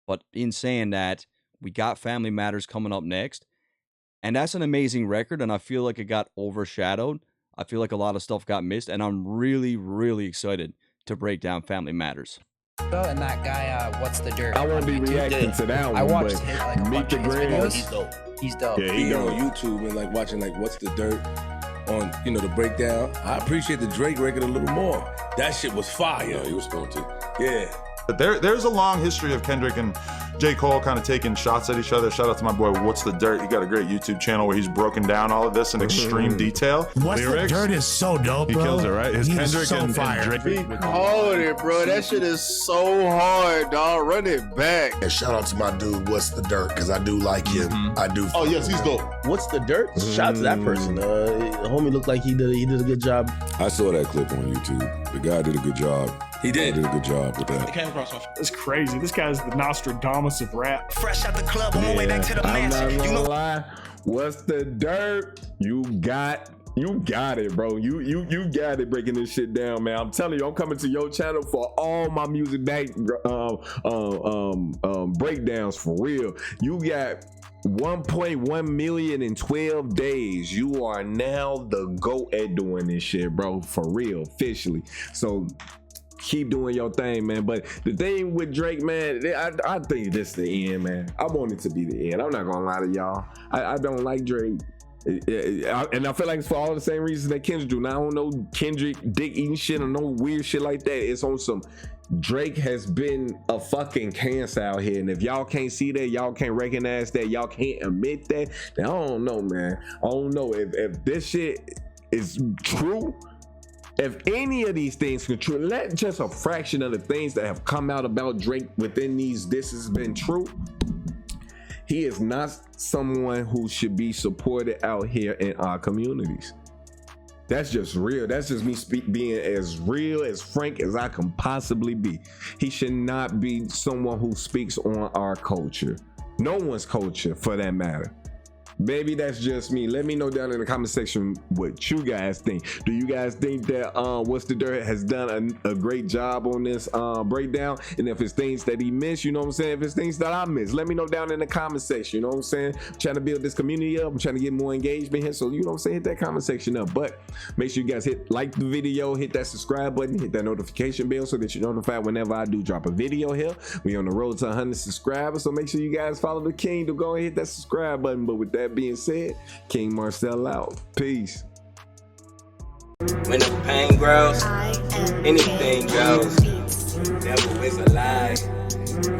Speaker 3: But in saying that, we got Family Matters coming up next, and that's an amazing record, and I feel like it got overshadowed. I feel like a lot of stuff got missed, and I'm really, really excited to break down Family Matters.
Speaker 19: And that guy, What's the Dirt?
Speaker 2: I won't be reacting to that one.
Speaker 19: I watched his, like,
Speaker 2: Meet the Grams.
Speaker 19: He's dope. He's dope.
Speaker 2: Yeah,
Speaker 20: being on YouTube and like watching like What's the Dirt on, you know, the breakdown. I appreciate the Drake record a little more. That shit was fire.
Speaker 21: Yeah, he was going to.
Speaker 20: Yeah.
Speaker 21: But there's a long history of Kendrick and J. Cole kind of taking shots at each other. Shout out to my boy, What's the Dirt? He got a great YouTube channel where he's broken down all of this in extreme detail.
Speaker 22: What's the Dirt is so dope, bro.
Speaker 21: He kills it, right? His Kendrick
Speaker 22: so
Speaker 21: and
Speaker 22: Drake.
Speaker 23: Hold it, bro. That shit is so hard, dog. Run it back.
Speaker 21: And shout out to my dude, What's the Dirt? Because I do like him. I do.
Speaker 23: Oh, yes, he's dope.
Speaker 24: What's the Dirt? Shout out to that person. The homie looked like he did a good job.
Speaker 21: I saw that clip on YouTube. The guy did a good job.
Speaker 20: He did
Speaker 21: a good job with that.
Speaker 23: It came across my...
Speaker 25: It's crazy. This guy's the Nostradamus of rap.
Speaker 4: Fresh out the club on my way back to the mansion.
Speaker 2: You know, lie. What's the dirt? You got it, bro. You got it breaking this shit down, man. I'm telling you, I'm coming to your channel for all my music breakdowns for real. You got 1.1 million in 12 days. You are now the GOAT at doing this shit, bro. For real, officially. So keep doing your thing, man. But the thing with Drake, man, I think this is the end, man. I want it to be the end. I'm not gonna lie to y'all. I don't like Drake. And I feel like it's for all the same reasons that Kendrick do. Now, I don't know Kendrick dick eating shit or no weird shit like that. It's on some Drake has been a fucking cancer out here, and if y'all can't see that, y'all can't recognize that, y'all can't admit that, then I don't know, man. I don't know if this shit is true. If any of these things can true, let just a fraction of the things that have come out about Drake within this has been true. He is not someone who should be supported out here in our communities. That's just real. That's just me being as real, as frank as I can possibly be. He should not be someone who speaks on our culture. No one's culture, for that matter. Maybe that's just me. Let me know down in the comment section what you guys think. Do you guys think that What's the Dirt has done a great job on this breakdown? And if it's things that he missed, you know what I'm saying? If it's things that I missed, let me know down in the comment section. You know what I'm saying? I'm trying to build this community up. I'm trying to get more engagement here. So you know what I'm saying? Hit that comment section up. But make sure you guys like the video, hit that subscribe button, hit that notification bell so that you're notified whenever I do drop a video here. We on the road to 100 subscribers. So make sure you guys follow the King to go and hit that subscribe button. But with that being said, KingMarcell out. Peace.
Speaker 1: When the pain grows, anything goes. Devil is alive,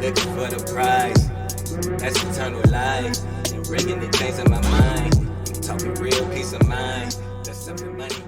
Speaker 1: looking for the prize. That's eternal life. And bringing the things in my mind. I'm talking real peace of mind. That's something money.